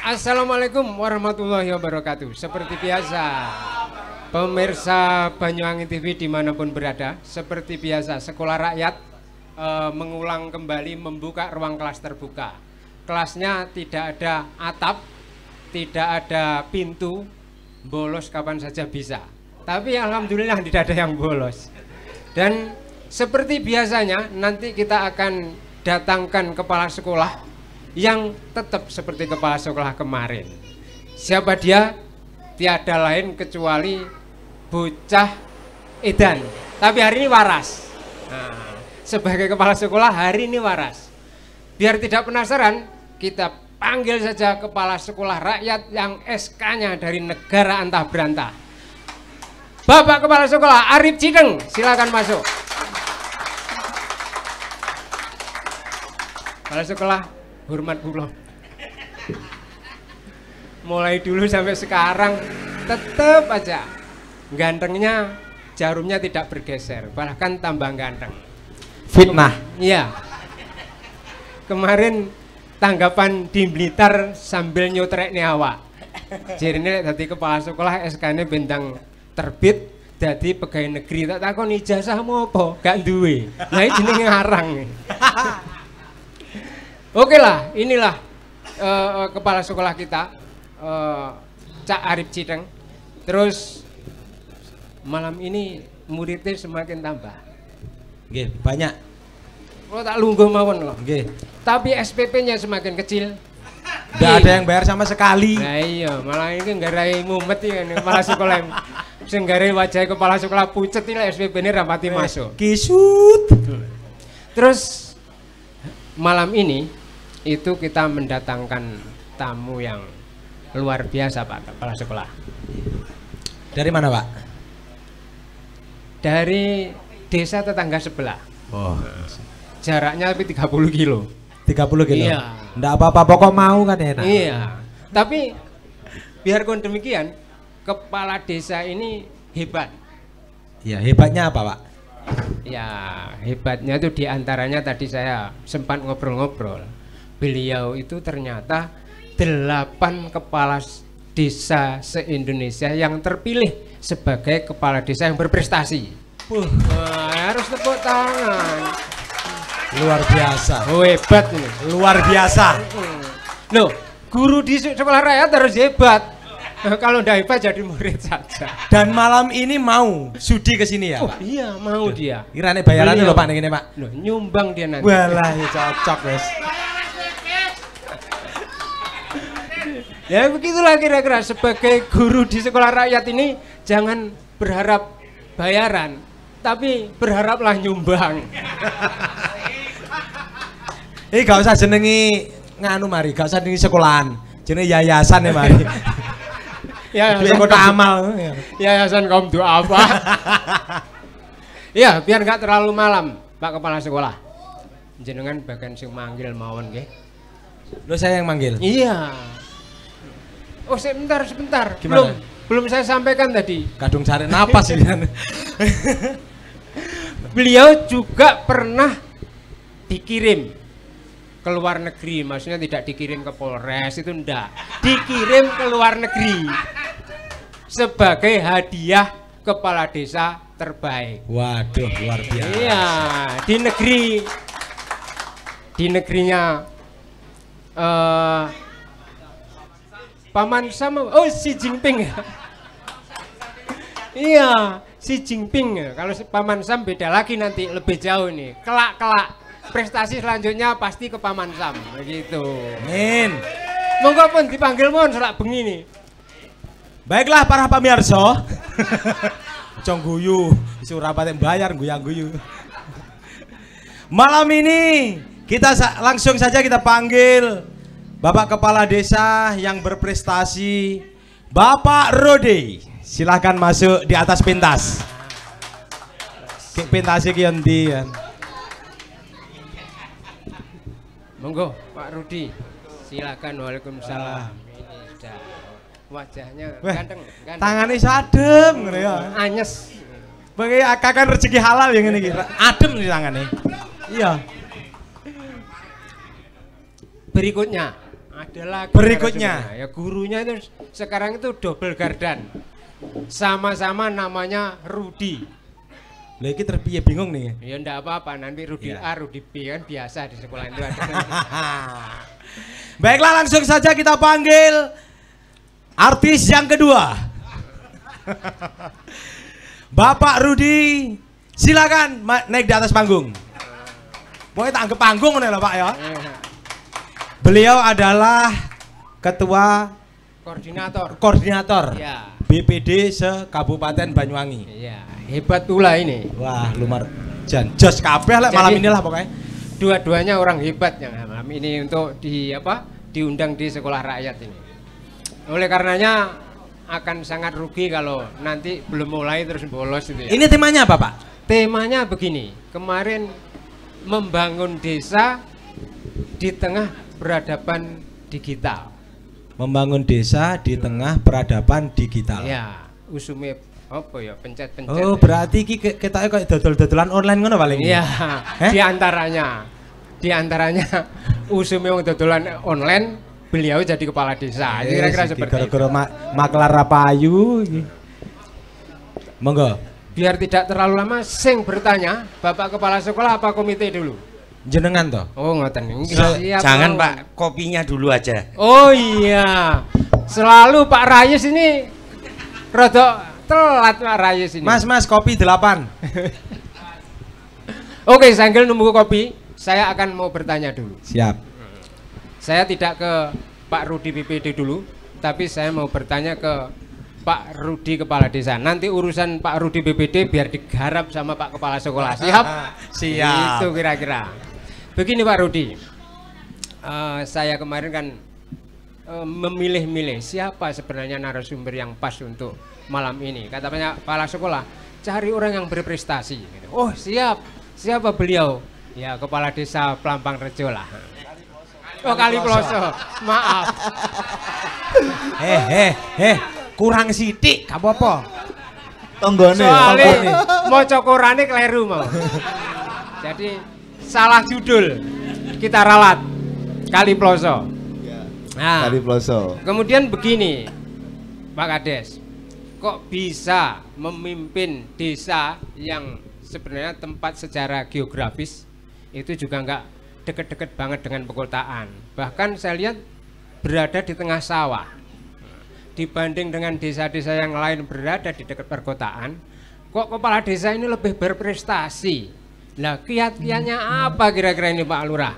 Assalamualaikum warahmatullahi wabarakatuh. Seperti biasa, pemirsa Banyuwangi TV dimanapun berada, seperti biasa Sekolah Rakyat mengulang kembali membuka ruang kelas terbuka. Kelasnya tidak ada atap, tidak ada pintu, bolos kapan saja bisa. Tapi alhamdulillah tidak ada yang bolos. Dan seperti biasanya nanti kita akan datangkan kepala sekolah yang tetap seperti kepala sekolah kemarin. Siapa dia? Tiada lain kecuali bocah edan. Tapi hari ini waras. Nah, sebagai kepala sekolah hari ini waras. Biar tidak penasaran, kita panggil saja kepala sekolah rakyat yang SK-nya dari negara antah berantah. Bapak Kepala Sekolah Arif Cideng, silakan masuk. Kepala sekolah, hormat kula. Mulai dulu sampai sekarang tetap aja gantengnya, jarumnya tidak bergeser, bahkan tambah ganteng. Fitnah. Iya. Kemarin tanggapan di Blitar sambil nyotrek awak. Jadi ini tadi kepala sekolah SK-nya bintang terbit, jadi pegawai negeri. Tak takon ijazahmu apa? Gak duwe. Nah ini jenenge ngarang. Oke lah, inilah kepala sekolah kita, Cak Arif Cideng. Terus malam ini muridnya semakin tambah. Nggih, banyak. Kalau tak lungguh mawon loh. Nggih. Tapi SPP-nya semakin kecil. Nggak ada yang bayar sama sekali. Nah iya, malah ini nggarai mumet ya kepala sekolah. Sing nggarai wajah kepala sekolah pucet ini SPP-ne rapati masuk. Kisut. Terus malam ini itu kita mendatangkan tamu yang luar biasa Pak Kepala Sekolah. Dari mana Pak? Dari desa tetangga sebelah. Oh. Jaraknya tapi 30 kilo. 30 kilo? Iya. Nggak apa-apa, pokok mau kan enak. Iya. Tapi biarpun demikian, kepala desa ini hebat. Iya, hebatnya apa Pak? Ya, hebatnya itu diantaranya tadi saya sempat ngobrol-ngobrol. Beliau itu ternyata 8 kepala desa se-Indonesia yang terpilih sebagai kepala desa yang berprestasi. Harus tepuk tangan. Luar biasa. Hebat ini. Luar biasa. Loh, guru di sekolah rakyat harus hebat. Kalau ndak hebat jadi murid saja. Dan malam ini mau sudi ke sini ya Oh Pak? iya, mau dia. Kirane bayarannya loh Pak ini Pak. Loh, nyumbang dia nanti. Walah, ya cocok wes. Ya begitulah kira-kira sebagai guru di sekolah rakyat ini jangan berharap bayaran, tapi berharaplah nyumbang. Gak usah jenengi nganu mari, gak usah jenengi sekolahan, jenengi yayasan ya mari. Yayasan kota amal. Yayasan kaum doa apa? Ya biar nggak terlalu malam, Pak Kepala Sekolah. Jenengan bagian sing manggil mawon nggih. Lo saya yang manggil. Iya. Oh sebentar. Gimana? Belum saya sampaikan tadi. Kadung cari napas ini. Beliau juga pernah dikirim ke luar negeri, maksudnya tidak dikirim ke Polres itu enggak, dikirim ke luar negeri sebagai hadiah kepala desa terbaik. Waduh, luar biasa. Iya, di negerinya Paman Sam, oh Xi Jinping ya. Iya, Xi Jinping ya. Kalau Paman Sam beda lagi nanti lebih jauh nih. Kelak prestasi selanjutnya pasti ke Paman Sam begitu. Amin. Monggo pun dipanggil mohon selak bengi nih. Baiklah para pamirsa. Cong guyu, surapat yang bayar guyang-guyu. Malam ini kita langsung saja kita panggil Bapak Kepala Desa yang berprestasi, Bapak Rode. Silahkan masuk di atas pentas. Pentasnya ki kan. Monggo Pak Rudi, silakan. Waalaikumsalam. Ini sudah wajahnya ganteng. Tangannya sadem ya. Anyes. Bagi akan rezeki halal yang ini kira. Adem di tangannya. Iya. Berikutnya ada lagi berikutnya. Ya gurunya itu sekarang itu double gardan. Sama-sama namanya Rudi. Lah iki terpiye bingung nih. Ya enggak apa-apa, nanti Rudi Ya. A, Rudi B kan biasa di sekolah itu ada. Baiklah, langsung saja kita panggil artis yang kedua. Bapak Rudi, silakan naik di atas panggung. Pokoknya tak anggap panggung nih lah Pak ya. Beliau adalah ketua koordinator Ya. BPD se-Kabupaten Banyuwangi. Iya, hebat pula ini. Wah, lumayan jos kabeh lah malam ini lah pokoknya. Dua-duanya orang hebat yang malam ini untuk diundang di sekolah rakyat ini. Oleh karenanya akan sangat rugi kalau nanti belum mulai terus bolos itu ya. Ini temanya apa Pak? Temanya begini, kemarin membangun desa di tengah peradaban digital. Membangun desa di tengah peradaban digital. Ya, usume apa ya, pencet-pencet. Oh, berarti kita kayak dodol-dodolan online ngono paling. Iya, di antaranya usume wong dodolan online, beliau jadi kepala desa. Kira-kira seperti itu. Gara-gara maklar rapayu iki. Monggo. Biar tidak terlalu lama, sing bertanya, Bapak Kepala Sekolah apa komite dulu? Jenengan toh? Oh, ngoten. Jangan Pak, kopinya dulu aja. Oh iya, selalu Pak Rayus ini rada telat Pak Rayus ini. Mas kopi 8. Oke, sambil nunggu kopi, saya akan mau bertanya dulu. Siap. Saya tidak ke Pak Rudi BPD dulu, tapi saya mau bertanya ke Pak Rudi Kepala Desa. Nanti urusan Pak Rudi BPD biar digarap sama Pak Kepala Sekolah. Siap? Siap. Itu kira-kira. Begini Pak Rudi, saya kemarin kan memilih-milih siapa sebenarnya narasumber yang pas untuk malam ini. Kata banyak kepala sekolah, cari orang yang berprestasi. Oh siap, siapa beliau? Ya Kepala Desa Pelampang Rejo lah. Oh Kaliploso, maaf. Kurang sidik, gak apa-apa. Soalnya mau cokorane keliru mau. Jadi salah judul, kita ralat Kaliploso. Nah, Kaliploso. kemudian begini, Pak Kades, kok bisa memimpin desa yang sebenarnya tempat secara geografis itu juga nggak deket-deket banget dengan perkotaan. Bahkan saya lihat berada di tengah sawah. Dibanding dengan desa-desa yang lain berada di dekat perkotaan, kok kepala desa ini lebih berprestasi. Nah, kiat-kiatnya apa kira-kira ini Pak Lurah,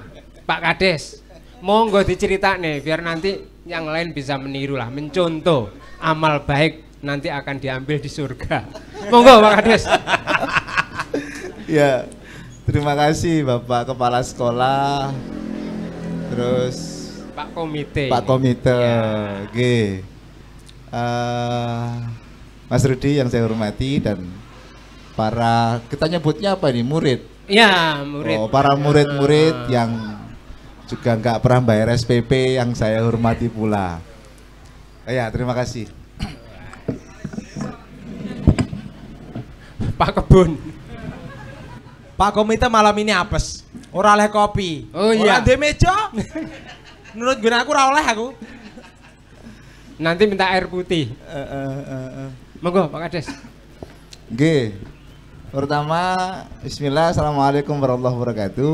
Pak Kades? Monggo dicerita nih, biar nanti yang lain bisa meniru lah, mencontoh amal baik nanti akan diambil di surga. Monggo Pak Kades. Ya, terima kasih Bapak Kepala Sekolah. Terus Pak Komite. Pak Komite. Ya. Oke. Mas Rudi yang saya hormati dan para, kita nyebutnya apa nih, murid? Ya, murid. Oh, para murid-murid yang juga nggak pernah bayar SPP yang saya hormati pula. Ya, terima kasih. Pak Kebun. Pak Komite malam ini apes. Ora oleh kopi. Oh iya. Ora ndek meja. Menurut gue aku ora oleh aku. Nanti minta air putih. Monggo Pak Kades. Oke. Pertama, bismillah, assalamualaikum warahmatullahi wabarakatuh.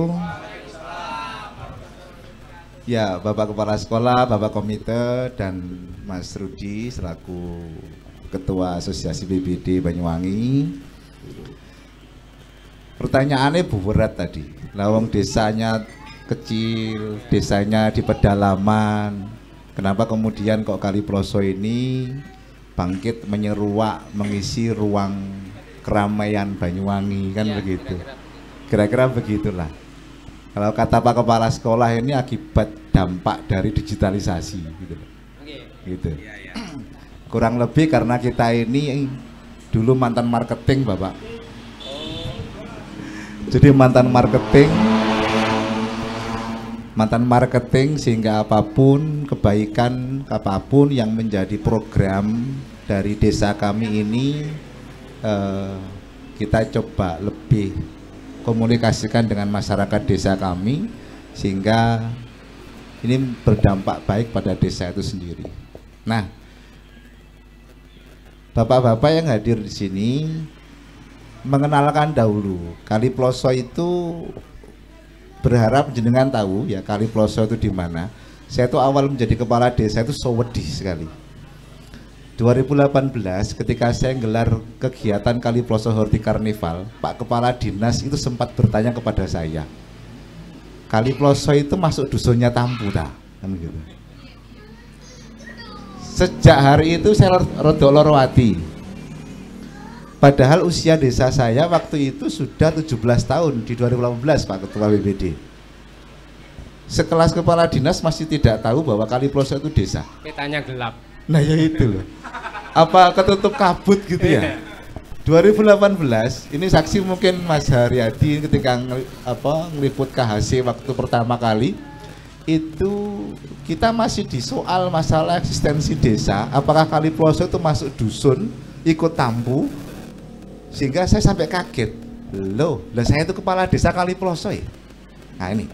Ya, Bapak Kepala Sekolah, Bapak Komite, dan Mas Rudi selaku Ketua Asosiasi BPD Banyuwangi. Pertanyaannya berat tadi. Lawang desanya kecil, desanya di pedalaman. Kenapa kemudian kok Kaliploso ini bangkit menyeruak mengisi ruang keramaian Banyuwangi kan ya, begitu. Kira-kira begitulah. Kalau kata Pak Kepala Sekolah ini akibat dampak dari digitalisasi gitu. Gitu. Kurang lebih karena kita ini dulu mantan marketing Bapak. Jadi mantan marketing sehingga apapun kebaikan apapun yang menjadi program dari desa kami ini kita coba lebih komunikasikan dengan masyarakat desa kami sehingga ini berdampak baik pada desa itu sendiri. Nah, bapak-bapak yang hadir di sini mengenalkan dahulu Kali Ploso itu, berharap jenengan tahu ya Kali Ploso itu di mana. Saya tuh awal menjadi kepala desa itu wedi sekali. 2018 ketika saya gelar kegiatan Kali Ploso Horti Karnival, Pak Kepala Dinas itu sempat bertanya kepada saya, Kali Ploso itu masuk dusunnya Tampu tak? Kan gitu. Sejak hari itu saya rodok loro ati. Padahal usia desa saya waktu itu sudah 17 tahun di 2018 Pak Ketua BPD. Sekelas kepala dinas masih tidak tahu bahwa Kali Ploso itu desa. Petanya gelap. Nah ya itu loh. Apa ketutup kabut gitu ya. 2018 ini saksi mungkin Mas Haryadi ketika ngeliput KHC waktu pertama kali itu kita masih di soal masalah eksistensi desa, apakah Kali Ploso itu masuk dusun ikut Tampu, sehingga saya sampai kaget, loh saya itu kepala desa Kali Ploso ya. Nah ini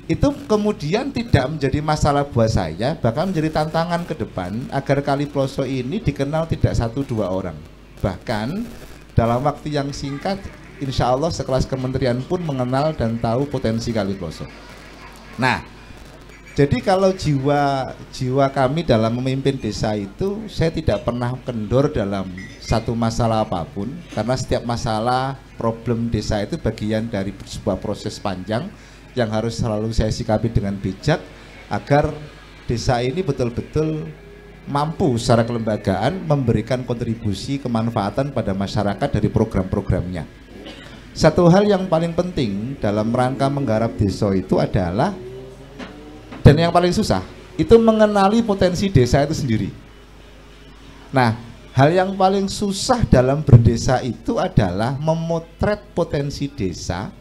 itu kemudian tidak menjadi masalah buat saya, bahkan menjadi tantangan ke depan agar Kali Ploso ini dikenal tidak 1-2 orang. Bahkan dalam waktu yang singkat, insya Allah sekelas kementerian pun mengenal dan tahu potensi Kali Ploso. Nah, jadi kalau jiwa kami dalam memimpin desa itu, saya tidak pernah kendor dalam satu masalah apapun, karena setiap masalah problem desa itu bagian dari sebuah proses panjang yang harus selalu saya sikapi dengan bijak agar desa ini betul-betul mampu secara kelembagaan memberikan kontribusi kemanfaatan pada masyarakat dari program-programnya. Satu hal yang paling penting dalam rangka menggarap desa itu adalah, dan yang paling susah, itu mengenali potensi desa itu sendiri. Nah, hal yang paling susah dalam berdesa itu adalah memotret potensi desa,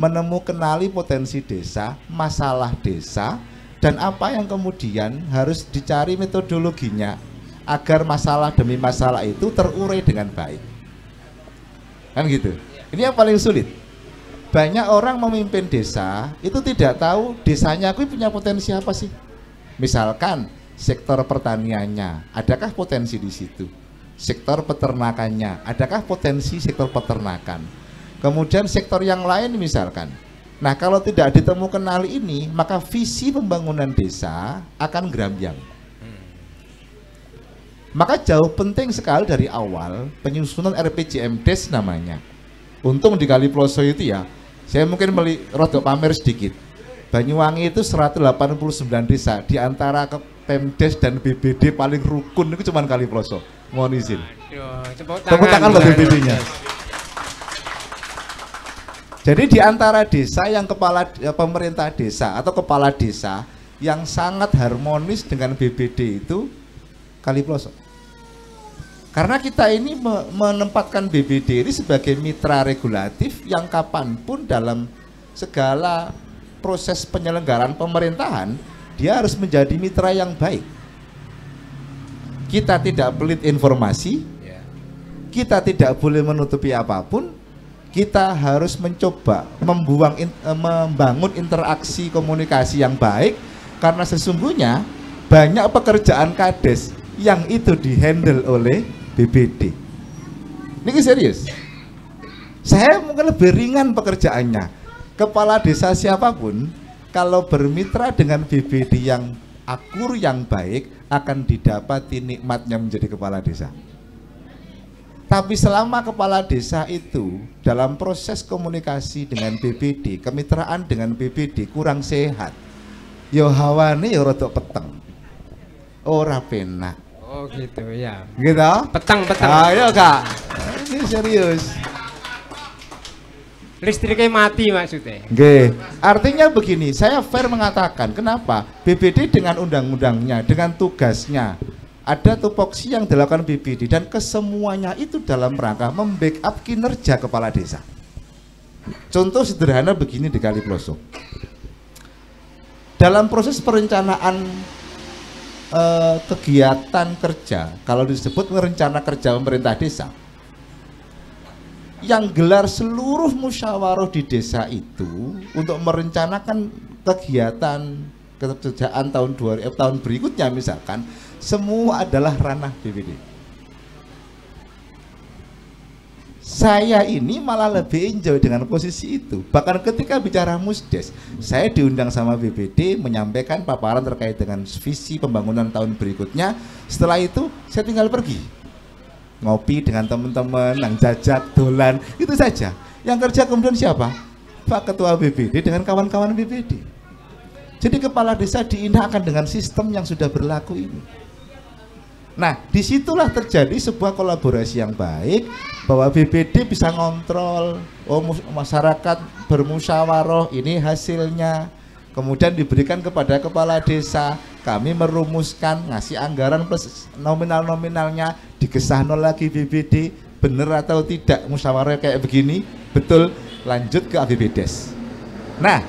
menemukan potensi desa, masalah desa, dan apa yang kemudian harus dicari metodologinya agar masalah demi masalah itu terurai dengan baik. Kan gitu. Ini yang paling sulit. Banyak orang memimpin desa itu tidak tahu desanya aku punya potensi apa sih. Misalkan sektor pertaniannya, adakah potensi di situ? Sektor peternakannya, adakah potensi sektor peternakan? Kemudian sektor yang lain misalkan. Nah, kalau tidak ditemukan hal ini, maka visi pembangunan desa akan gerambyang. Maka jauh penting sekali dari awal penyusunan RPJMdes namanya. Untung di Kali Ploso itu ya, saya mungkin rodok pamer sedikit. Banyuwangi itu 189 desa, di antara Pemdes dan BBD paling rukun itu cuma Kali Ploso. Mohon izin. Tepuk tangan buat BBD-nya. Jadi di antara desa yang pemerintah desa atau kepala desa yang sangat harmonis dengan BBD itu Kali Ploso. Karena kita ini menempatkan BBD ini sebagai mitra regulatif yang kapanpun dalam segala proses penyelenggaraan pemerintahan dia harus menjadi mitra yang baik. Kita tidak pelit informasi, kita tidak boleh menutupi apapun. Kita harus mencoba membangun interaksi komunikasi yang baik, karena sesungguhnya banyak pekerjaan kades yang itu dihandle oleh BBD. Ini serius. Saya mungkin lebih ringan pekerjaannya. Kepala desa siapapun kalau bermitra dengan BBD yang akur, yang baik, akan didapati nikmatnya menjadi kepala desa. Tapi selama kepala desa itu dalam proses komunikasi dengan BBD, kemitraan dengan BBD kurang sehat, yo hawane yo rodok peteng, ora penak. Oh gitu ya. Gitu? Peteng. Ayo kak, ini serius. Listriknya mati maksudnya. Oke, artinya begini, saya fair mengatakan, kenapa BBD dengan undang-undangnya, dengan tugasnya, ada tupoksi yang dilakukan BBD dan kesemuanya itu dalam rangka membackup kinerja kepala desa. Contoh sederhana begini di Kali Ploso. Dalam proses perencanaan kegiatan kerja, kalau disebut rencana kerja pemerintah desa, yang gelar seluruh musyawarah di desa itu untuk merencanakan kegiatan keterjaan tahun berikutnya misalkan, semua adalah ranah BPD. Saya ini malah lebih enjoy dengan posisi itu. Bahkan ketika bicara Musdes, saya diundang sama BPD menyampaikan paparan terkait dengan visi pembangunan tahun berikutnya. Setelah itu saya tinggal pergi ngopi dengan teman-teman, yang jajak, dolan, itu saja. Yang kerja kemudian siapa? Pak Ketua BPD dengan kawan-kawan BPD. Jadi kepala desa diindahkan dengan sistem yang sudah berlaku ini. Nah, disitulah terjadi sebuah kolaborasi yang baik, bahwa BPD bisa ngontrol, oh masyarakat bermusyawarah, ini hasilnya, kemudian diberikan kepada kepala desa, kami merumuskan, ngasih anggaran plus nominal-nominalnya, digesahno lagi BPD, bener atau tidak musyawarah kayak begini, betul, lanjut ke APBDes. Nah,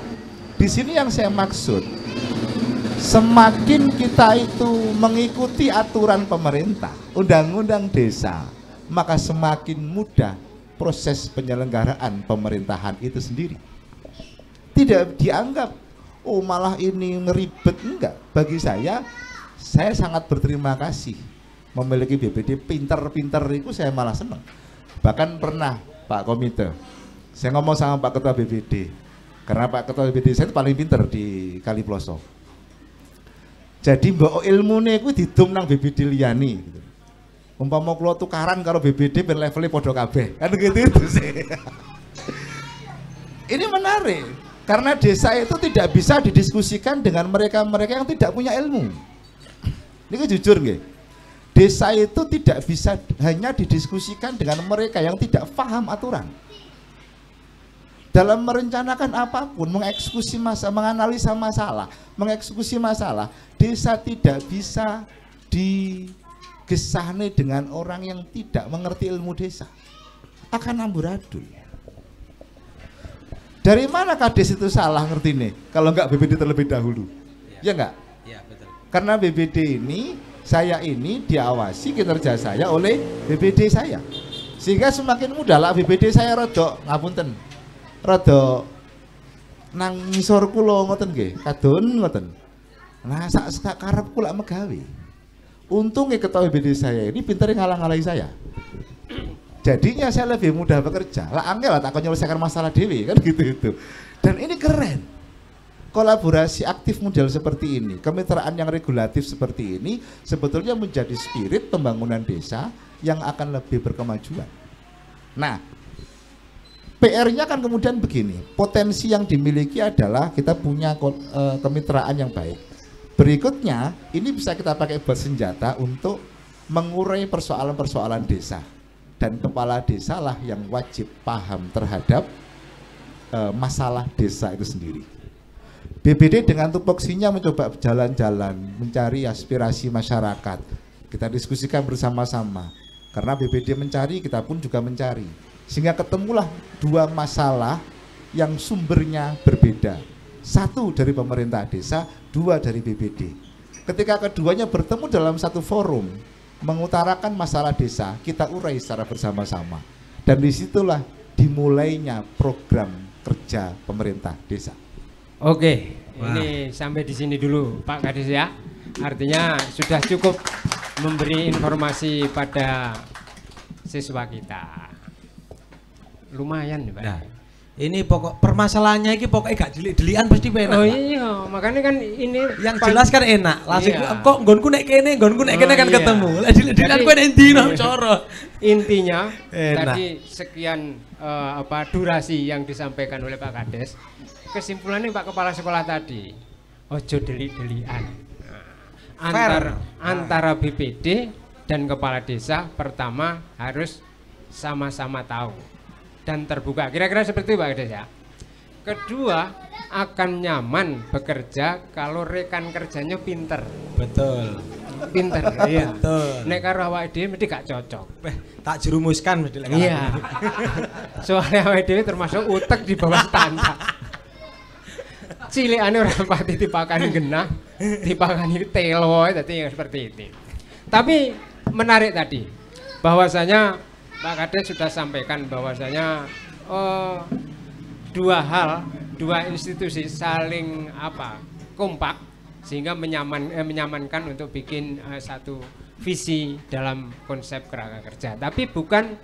di sini yang saya maksud, semakin kita itu mengikuti aturan pemerintah, undang-undang desa, maka semakin mudah proses penyelenggaraan pemerintahan itu sendiri. Tidak dianggap, oh malah ini ngeribet, enggak. Bagi saya sangat berterima kasih memiliki BPD pinter-pinter itu, saya malah senang. Bahkan pernah Pak Komite, saya ngomong sama Pak Ketua BPD, karena Pak Ketua BPD saya itu paling pinter di Kaliploso. Jadi mbok ilmune kuwi didum nang BPD liyane gitu. Umpama kula tukaran karo BPD ben levelnya padha kabeh. Kan gitu itu sih. Ini menarik karena desa itu tidak bisa didiskusikan dengan mereka-mereka yang tidak punya ilmu. Ini jujur nggih. Desa itu tidak bisa hanya didiskusikan dengan mereka yang tidak paham aturan. Dalam merencanakan apapun, mengeksekusi menganalisa masalah, mengeksekusi masalah, desa tidak bisa digesahne dengan orang yang tidak mengerti ilmu desa. Akan amburadul. Dari mana Kades itu salah ngerti nih? Kalau enggak BPD terlebih dahulu. Ya enggak? Ya, betul. Karena BPD ini, saya ini diawasi kinerja saya oleh BPD saya. Sehingga semakin mudah lah BPD saya rodok, ngapunten. Rada nang ngisor kula ngoten nggih, kadon ngoten. Nah, sak karep kula megawe. Untungnya ketua BPD saya ini pinter ngalah-ngalahi saya. Jadinya saya lebih mudah bekerja. Lah angel tak menyelesaikan masalah dewi kan gitu. Dan ini keren. Kolaborasi aktif model seperti ini, kemitraan yang regulatif seperti ini sebetulnya menjadi spirit pembangunan desa yang akan lebih berkemajuan. Nah, PR-nya kan kemudian begini, potensi yang dimiliki adalah kita punya kemitraan yang baik. Berikutnya, ini bisa kita pakai buat senjata untuk mengurai persoalan-persoalan desa. Dan kepala desa lah yang wajib paham terhadap masalah desa itu sendiri. BPD dengan tupoksinya mencoba jalan-jalan, mencari aspirasi masyarakat. Kita diskusikan bersama-sama. Karena BPD mencari, kita pun juga mencari. Sehingga ketemulah dua masalah yang sumbernya berbeda. Satu dari pemerintah desa, dua dari BPD. Ketika keduanya bertemu dalam satu forum, mengutarakan masalah desa, kita urai secara bersama-sama. Dan disitulah dimulainya program kerja pemerintah desa. Oke, ini sampai di sini dulu Pak Kades ya. Artinya sudah cukup memberi informasi pada siswa kita. Lumayan nih Pak. Nah, ini pokok permasalahannya ini pokoknya gak delik-delikan pasti enak. Oh iya, makanya kan ini yang jelas kan enak. Langsung iya. Kok nggonku nek kene kan iya. ketemu. Lah delik-delikan kowe nek ndi no cara. Intinya Enak. tadi sekian durasi yang disampaikan oleh Pak Kades. Kesimpulannya Pak Kepala Sekolah tadi, ojo delik-delikan. Antara BPD dan Kepala Desa pertama harus sama-sama tahu dan terbuka, kira-kira seperti itu Pak Kades ya. Kedua, akan nyaman bekerja kalau rekan kerjanya pinter. Betul. Pinter, iya. Betul. Nek karo awake dhewe mesti gak cocok. Tak jerumuskan mesti lek. Iya. Soalnya awake dhewe termasuk utek di bawah standar. Cilikane ora pati dipakani genah, dipakani telo, dadi seperti itu. Tapi menarik tadi bahwasanya Pak Kades sudah sampaikan bahwasanya dua institusi saling kompak sehingga menyamankan untuk bikin satu visi dalam konsep kerangka kerja. Tapi bukan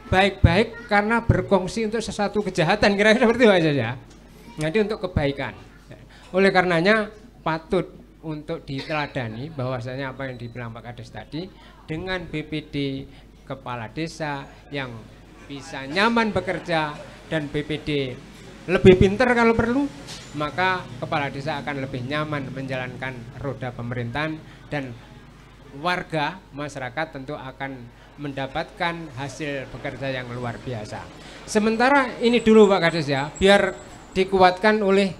baik-baik karena berkongsi untuk sesuatu kejahatan, kira-kira seperti itu aja ya. Nanti untuk kebaikan. Oleh karenanya patut untuk diteladani bahwasanya apa yang dibilang Pak Kades tadi, dengan BPD kepala desa yang bisa nyaman bekerja dan BPD lebih pintar kalau perlu, maka kepala desa akan lebih nyaman menjalankan roda pemerintahan dan warga masyarakat tentu akan mendapatkan hasil bekerja yang luar biasa. Sementara ini dulu Pak Kades ya, biar dikuatkan oleh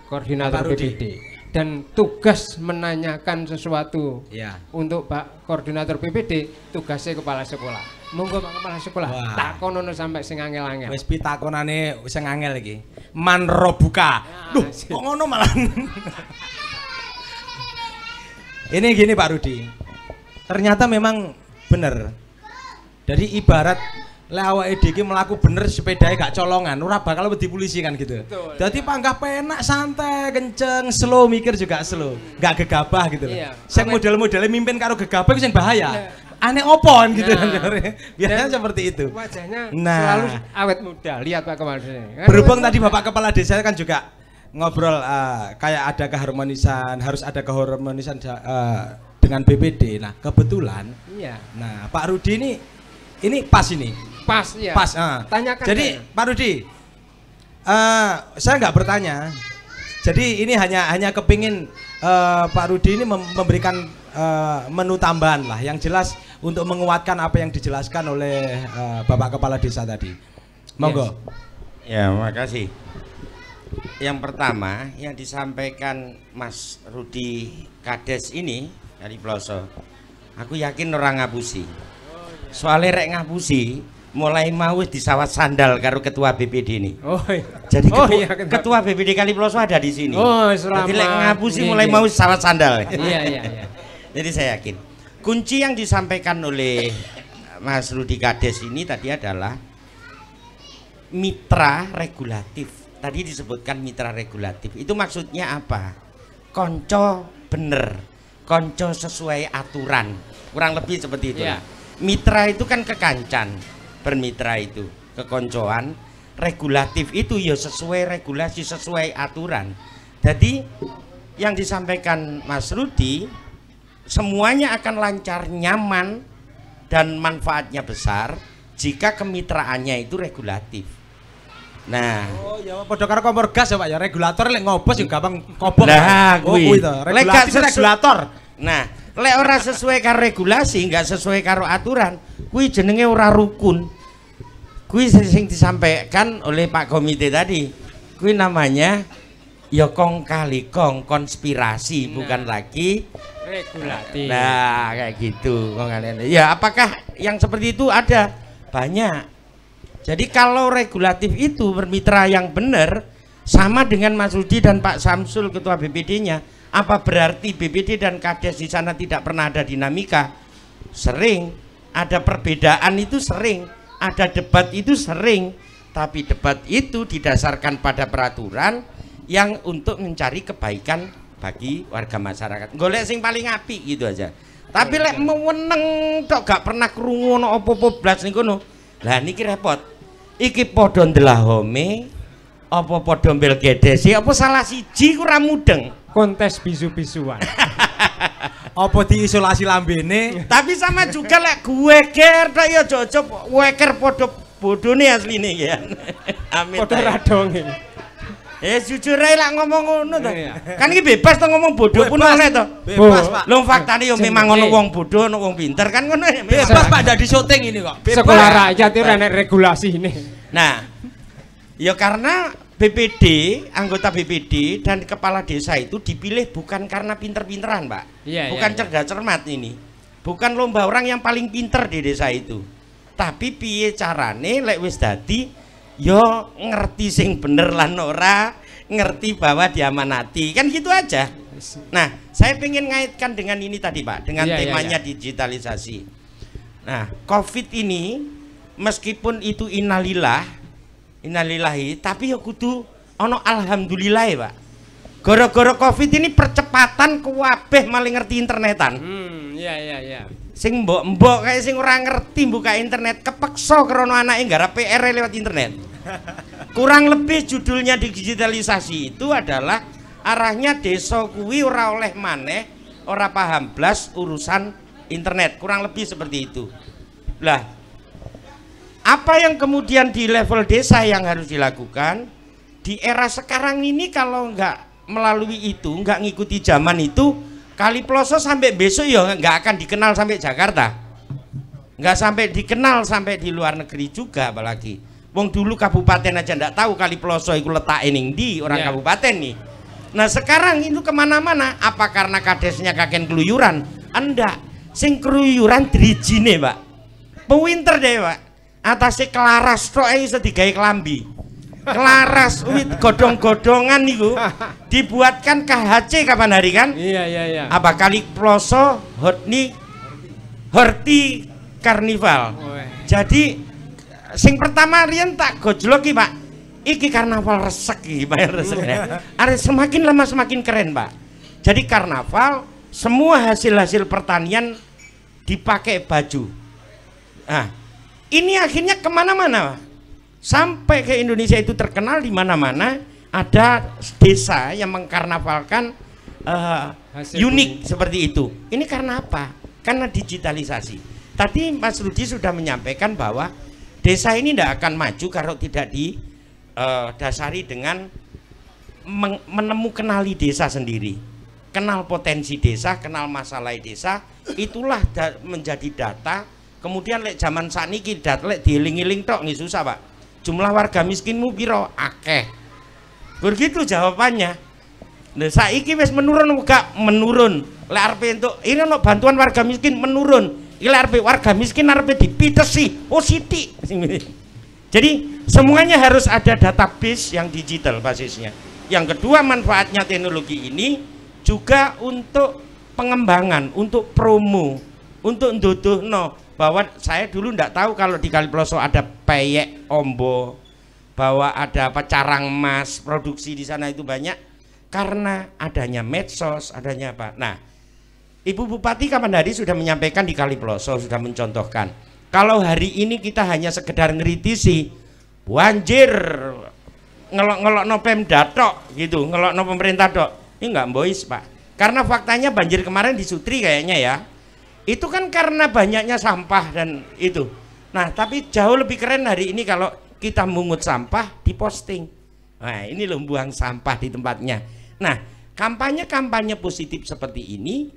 koordinator BPD dan tugas menanyakan sesuatu untuk Pak koordinator BPD, tugasnya kepala sekolah. Monggo Pak kepala sekolah, takonono sampai sing angel-angel. Wis pitakonane sing angel iki. Manro buka. Duh, kok ngono malah. Ini gini Pak Rudi. Ternyata memang bener. Jadi ibarat lek awake dhewe mlaku bener sepedae gak colongan, ora bakal wedi polisi kan gitu. Jadi panggah penak, santai, kenceng, slow, mikir juga slow, gak gegabah gitu. Sing model-modelnya mimpin karo gegabah itu yang bahaya. Aneh opon gitu kan. Biasanya seperti itu. Wajahnya selalu awet muda. Lihat Pak Kepala Desa. Berhubung tadi Bapak Kepala Desa kan juga ngobrol kayak ada keharmonisan, harus ada keharmonisan dengan BPD. Nah, kebetulan nah, Pak Rudi ini pas ini. Pas ya. Pas. Tanyakan. Jadi saya. Pak Rudi, saya nggak bertanya. Jadi ini hanya kepingin Pak Rudi ini memberikan menu tambahan lah, yang jelas untuk menguatkan apa yang dijelaskan oleh Bapak Kepala Desa tadi. Monggo. Ya, makasih. Yang pertama yang disampaikan Mas Rudi Kades ini dari Ploso, aku yakin orang ngapusi. Soalnya rek ngapusi mulai mau disawat sandal karo ketua BPD ini. Oh iya. Jadi ketua BPD Kaliploso ada di sini. Oh, selamat. Jadi rek ngapusi mulai mau disawat sandal. Iya. Jadi saya yakin kunci yang disampaikan oleh Mas Rudi Kades ini tadi adalah mitra regulatif. Tadi disebutkan mitra regulatif. Itu maksudnya apa? Konco bener, konco sesuai aturan. Kurang lebih seperti itu. Yeah. Mitra itu kan kekancan, bermitra itu kekoncoan. Regulatif itu ya sesuai regulasi, sesuai aturan. Jadi yang disampaikan Mas Rudi, semuanya akan lancar, nyaman, dan manfaatnya besar jika kemitraannya itu regulatif. Nah, oh ya padha karo kompor gas ya Pak ya, regulator lek ngobos juga gampang kobong. Nah, kuwi to, regulator. Nah, lek ora sesuai karo regulasi, enggak sesuai karo aturan, kuwi jenenge ora rukun. Kuwi sing disampaikan oleh Pak Komite tadi. Kuwi namanya ya kong kali kong konspirasi, bukan lagi regulatif. Nah, kayak gitu kong kalian. Ya, apakah yang seperti itu ada? Banyak. Jadi kalau regulatif itu bermitra yang benar sama dengan Mas Rudi dan Pak Samsul ketua BPD-nya, apa berarti BPD dan Kades di sana tidak pernah ada dinamika? Sering, ada perbedaan itu sering, ada debat itu sering, tapi debat itu didasarkan pada peraturan yang untuk mencari kebaikan bagi warga masyarakat. Golek sing paling apik gitu aja. Tapi lek meneng tok gak pernah krungu ono apa-apa blas niku no. Lah niki repot. Iki padha ndelahome apa padha mbel gedesi apa salah siji ku ora mudeng. Kontes bisu-bisuan. Apa diisolasi lambene? Tapi sama juga lek gue ker tok ya aja weker padha bodone asline ya. Amin. Padha radonge. Jujur ae lak ngomong ngono to. Kan iki bebas to ngomong bodoh pun oleh to. Bebas, Pak. Lho faktane yo memang ono wong bodoh, ono wong pinter kan ngono ya. Bebas Pak, ndak di syuting ini kok. Bebas. Sekolah rakyat itu ora regulasi ini. Nah, ya karena BPD, anggota BPD dan kepala desa itu dipilih bukan karena pinter-pinteran, Pak. Bukan cerdas cermat ini. Bukan lomba orang yang paling pinter di desa itu. Tapi piye carane lek wis dadi yo ngerti sing bener lan ora, ngerti bahwa diamanati, kan gitu aja. Nah, saya pengen ngaitkan dengan ini tadi Pak, dengan temanya digitalisasi. Nah, COVID ini meskipun itu innalillahi, tapi ya kudu ono alhamdulillah Pak. Gara-gara Covid ini percepatan kuwabeh maling ngerti internetan. Iya. Sing mbok-mbok kayak sing ora ngerti buka internet kepeksa krana anake nggarap PR lewat internet. Kurang lebih judulnya digitalisasi itu adalah arahnya desa kuwi ora oleh maneh, ora paham blas urusan internet. Kurang lebih seperti itu. Lah, apa yang kemudian di level desa yang harus dilakukan di era sekarang ini kalau nggak melalui itu, nggak ngikuti zaman itu, Kaliploso sampai besok ya nggak akan dikenal sampai Jakarta, nggak sampai dikenal sampai di luar negeri juga apalagi. Wong dulu kabupaten aja ndak tahu Kaliploso itu letak ning di orang kabupaten nih. Nah sekarang itu kemana-mana. Apa karena kadesnya kakek keluyuran? Enggak. Sing keluyuran drijine pak. Pewinter deh pak. Atasnya kelaras tok iso digawe klambi. Kelaras wit godong-godongan niku dibuatkan KHC kapan hari kan? Iya. Apa Kaliploso Horti Karnival. Jadi sing pertama riyen tak gojlok iki Pak. Iki karnaval resek iki, bayar resek ya. Semakin lama semakin keren, Pak. Jadi karnaval semua hasil-hasil pertanian dipakai baju. Nah, ini akhirnya kemana-mana, Pak. Sampai ke Indonesia itu terkenal di mana-mana ada desa yang mengkarnavalkan unik seperti itu. Ini karena apa? Karena digitalisasi. Tadi Mas Rudi sudah menyampaikan bahwa desa ini tidak akan maju kalau tidak didasari dengan kenali desa sendiri, kenal potensi desa, kenal masalah desa, itulah menjadi data. Kemudian lek zaman sakniki data lek dieling-eling tok nggih susah Pak. Jumlah warga miskinmu piro? Akeh. Begitu jawabannya. Nah, saiki wis menurun enggak? Menurun. Lek arep entuk ini ono bantuan warga miskin menurun. Iki warga miskin arep dipitesi. Oh sithik. Jadi semuanya harus ada database yang digital basisnya. Yang kedua manfaatnya teknologi ini juga untuk pengembangan, untuk promo, untuk nduduhno bahwa saya dulu ndak tahu kalau di Kaliploso ada peyek ombo, bahwa ada apa carang emas, produksi di sana itu banyak karena adanya medsos, adanya apa. Nah, Ibu Bupati Kamandari sudah menyampaikan di Kaliploso, sudah mencontohkan. Kalau hari ini kita hanya sekedar ngeritisi, banjir, ngelok-ngelok no Pemda tok, gitu, ngelok no pemerintah tok. Ini nggak bois Pak. Karena faktanya banjir kemarin di Sutri kayaknya ya, itu kan karena banyaknya sampah dan itu. Nah, tapi jauh lebih keren hari ini kalau kita mungut sampah diposting. Nah, ini loh buang sampah di tempatnya. Nah, kampanye-kampanye positif seperti ini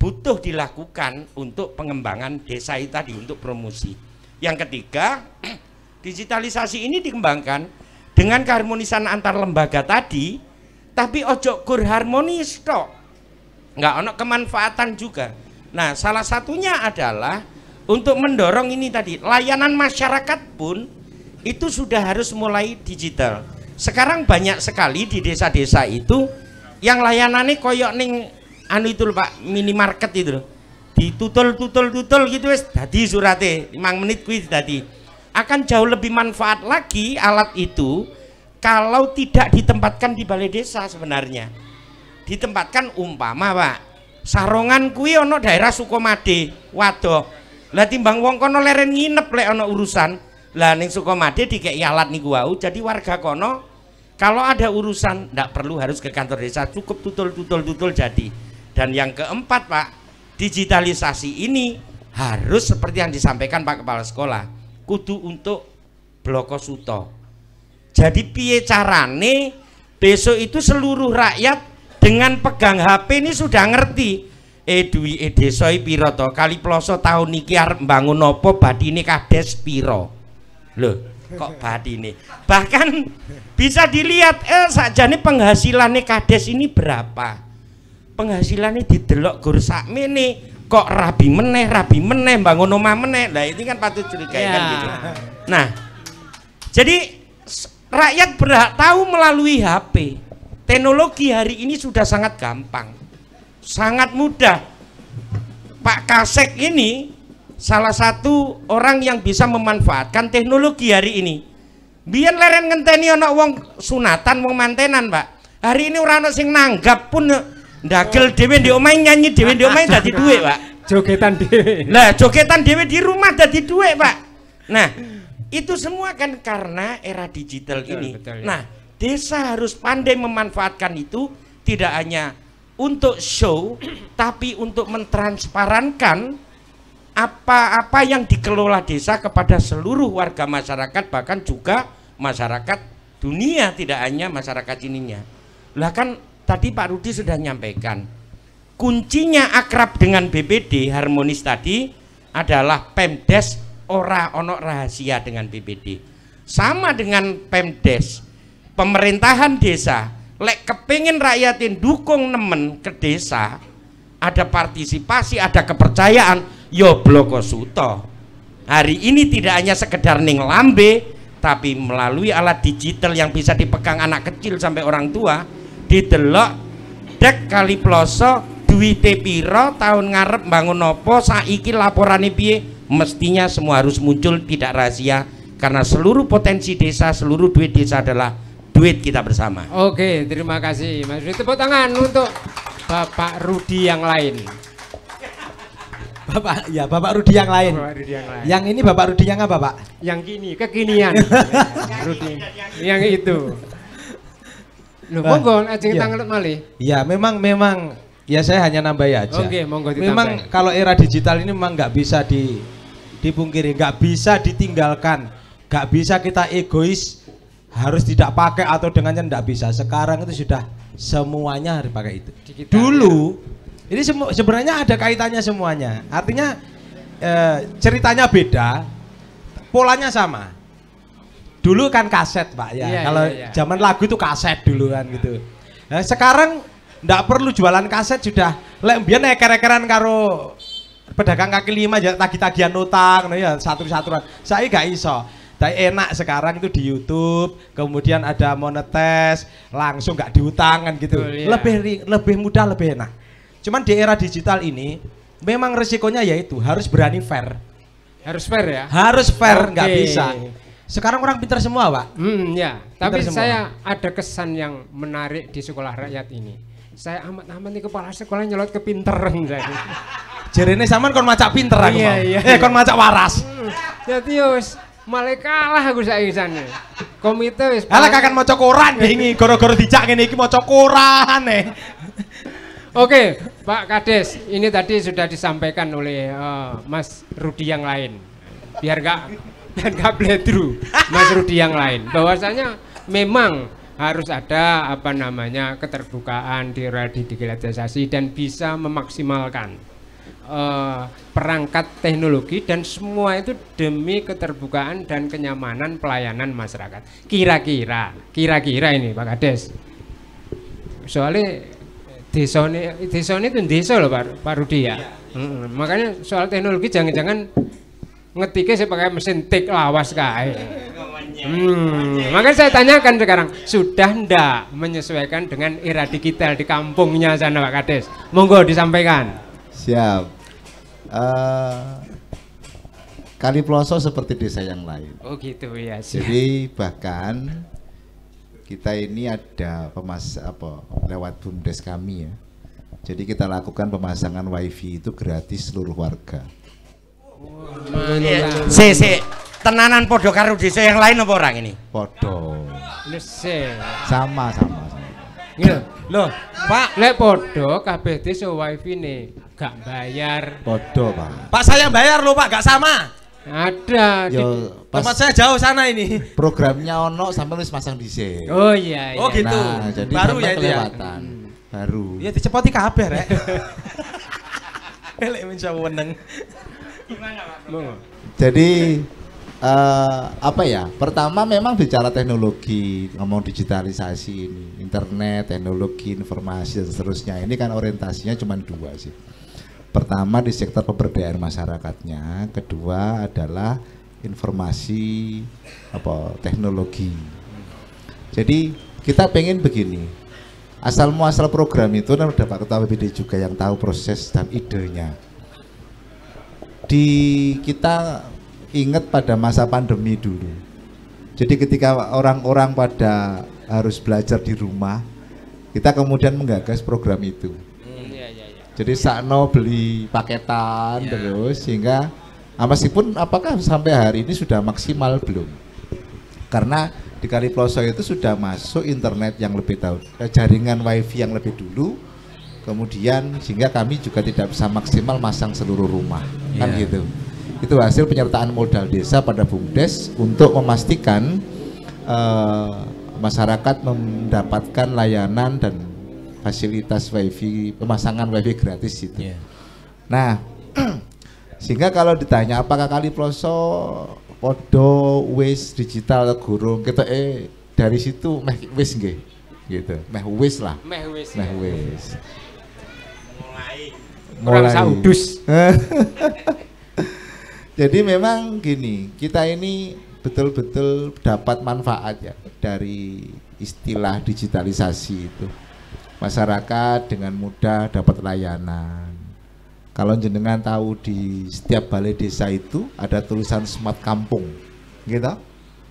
butuh dilakukan untuk pengembangan desa itu tadi, untuk promosi. Yang ketiga, digitalisasi ini dikembangkan dengan keharmonisan antar lembaga tadi, tapi ojo kur harmonis tok, nggak ono kemanfaatan juga. Nah, salah satunya adalah untuk mendorong ini tadi, layanan masyarakat pun itu sudah harus mulai digital. Sekarang banyak sekali di desa-desa itu yang layanannya koyok ning anu itu lho Pak, minimarket itu loh, ditutul gitu wes dadi surate 5 menit kuwi dadi. Akan jauh lebih manfaat lagi alat itu kalau tidak ditempatkan di balai desa sebenarnya. Ditempatkan umpama Pak, Sarongan kuwi ono daerah Sukomade, waduh. Lah timbang wong kono leren nginep lek ono urusan, lah ning Sukomade dikeki alat niku wau, jadi warga kono kalau ada urusan ndak perlu harus ke kantor desa, cukup tutul jadi. Dan yang keempat Pak, digitalisasi ini harus seperti yang disampaikan Pak Kepala Sekolah, kudu untuk bloko suto. Jadi piye carane besok itu seluruh rakyat dengan pegang HP ini sudah ngerti. Duwi desa piro to, Kaliploso tahun niki arep mbangun apa, badine kades piro. Loh, kok badine? Bahkan bisa dilihat sakjane penghasilannya kades ini berapa. Penghasilannya didelok gur sakmene kok rabi meneh bangun omah meneh. Lah ini kan patut curigai kan gitu. Nah, jadi rakyat berhak tahu melalui HP. Teknologi hari ini sudah sangat gampang, sangat mudah. Pak Kasek ini salah satu orang yang bisa memanfaatkan teknologi hari ini. Biyen leren ngenteni ana wong sunatan, wong mantenan, Pak. Hari ini ora ono sing nanggap pun ndagel dhewe ndek omahe nyanyi dhewe ndek omahe dadi dhuwit, Pak. Jogetan dhewe. Lah, jogetan dhewe di rumah dadi dhuwit, Pak. Nah, itu semua kan karena era digital ini. Betul, ya. Nah, desa harus pandai memanfaatkan itu tidak hanya untuk show tapi untuk mentransparankan apa-apa yang dikelola desa kepada seluruh warga masyarakat, bahkan juga masyarakat dunia, tidak hanya masyarakat ininya. Lah kan tadi Pak Rudi sudah nyampaikan kuncinya akrab dengan BPD harmonis tadi adalah Pemdes ora ono rahasia dengan BPD. Sama dengan Pemdes, pemerintahan desa lek kepingin rakyatin dukung nemen ke desa, ada partisipasi, ada kepercayaan, yo bloko suto. Hari ini tidak hanya sekedar ning lambe, tapi melalui alat digital yang bisa dipegang anak kecil sampai orang tua, didelok dek kali ploso duwite piro, tahun ngarep bangun nopo, saiki laporane piye, mestinya semua harus muncul, tidak rahasia, karena seluruh potensi desa, seluruh duit desa adalah duit kita bersama. Oke, terima kasih Mas Rudi. Tepuk tangan untuk Bapak Rudi yang lain. Bapak Rudi yang lain. Bapak Rudi yang lain. Yang ini Bapak Rudi yang apa, Pak? Yang kini, kekinian. Rudi. Yang itu. Loh, monggo ajeng iya. tanglet malih. Ya, memang ya saya hanya nambahi aja. Oke, monggo ditambah. Memang kalau era digital ini memang nggak bisa dipungkiri, nggak bisa ditinggalkan, nggak bisa kita egois harus tidak pakai atau dengannya nggak bisa. Sekarang itu sudah semuanya harus pakai itu. Digital, Dulu ini sebenarnya ada kaitannya semuanya. Artinya ceritanya beda, polanya sama. Dulu kan kaset, Pak ya. Iya, Kalau iya. zaman lagu itu kaset dulu kan gitu. Nah, sekarang ndak perlu jualan kaset, sudah lek mbiyen eker-ekeran karo pedagang kaki lima aja tagih-tagihan utang no ya satu-satuan. Saya gak iso. Tapi enak sekarang itu di YouTube, kemudian ada monetes, langsung gak diutangan gitu. Betul, iya. Lebih mudah, lebih enak. Cuman di era digital ini memang resikonya yaitu harus berani fair. Harus fair ya? Harus fair, Oke. nggak bisa. Sekarang orang pintar semua, Pak. Ya. Tapi semua. saya ada kesan yang menarik di sekolah rakyat ini. Saya amat-amat nih kepala sekolah nyelot kepinteran saya. Jarene sampean kon macak pinter aku. Iya, mau. iya. Kon macak waras. Jadi wis malah kalah aku saiki sana. Komite wis. Alah kakan maca koran wingi gara-gara dijak ngene iki maca koran Oke, Pak Kades, ini tadi sudah disampaikan oleh Mas Rudi yang lain. Biar nggak bledru, Mas Rudi yang lain. Bahwasanya memang harus ada keterbukaan di digitalisasi dan bisa memaksimalkan perangkat teknologi, dan semua itu demi keterbukaan dan kenyamanan pelayanan masyarakat. Kira-kira ini Pak Kades. Soalnya desa ini itu desa loh Pak Rudi ya. Makanya soal teknologi jangan-jangan ngetiknya saya pakai mesin tik lawas kae. Makanya saya tanyakan sekarang, sudah ndak menyesuaikan dengan era digital di kampungnya sana Pak Kades? Monggo disampaikan. Siap. Kali Ploso seperti desa yang lain. Oh gitu ya. Siap. Jadi bahkan kita ini ada lewat BUMDes kami ya. Jadi kita lakukan pemasangan wifi itu gratis seluruh warga. Tenanan podo karo desa yang lain apa orang ini? Podo. Lese. Sama. Loh, Pak. Lek podo kabeh desa wifi nih gak bayar. Podo, Pak. Pak saya bayar loh, Pak, gak sama. Ada. Yo, Tempat saya jauh sana ini. programnya ono sampai harus masang dhisik. Oh iya. Oh gitu. Nah, jadi Baru sampai ya itu ya. kelewatan. Baru. Ya dicepoti kabeh rek. Elek mencoba weneng. Gimana Pak? Monggo. Jadi pertama memang bicara teknologi, ngomong digitalisasi ini, internet, teknologi, informasi dan seterusnya. Ini kan orientasinya cuma dua sih. Pertama di sektor pemberdayaan masyarakatnya, kedua adalah informasi teknologi. Jadi kita pengen begini, asal muasal program itu dan udah Pak Ketua BPD juga yang tahu proses dan idenya. Kita ingat pada masa pandemi dulu. Jadi ketika orang-orang pada harus belajar di rumah, kita kemudian menggagas program itu. Jadi sakno beli paketan terus sehingga meskipun apakah sampai hari ini sudah maksimal belum? Karena di Kaliploso itu sudah masuk internet yang lebih tahu, jaringan wifi yang lebih dulu, kemudian sehingga kami juga tidak bisa maksimal masang seluruh rumah, kan gitu. Itu hasil penyertaan modal desa pada BUMDes untuk memastikan masyarakat mendapatkan layanan dan fasilitas wifi, pemasangan wifi gratis itu. Nah, sehingga kalau ditanya apakah Kaliploso podo wis digital atau gurung, kita dari situ meh wis nggih gitu, meh wis lah, meh wis mulai saudus. Jadi memang gini, kita ini betul-betul dapat manfaat ya dari istilah digitalisasi itu. Masyarakat dengan mudah dapat layanan. Kalau jenengan tahu di setiap balai desa itu ada tulisan Smart Kampung, gitu.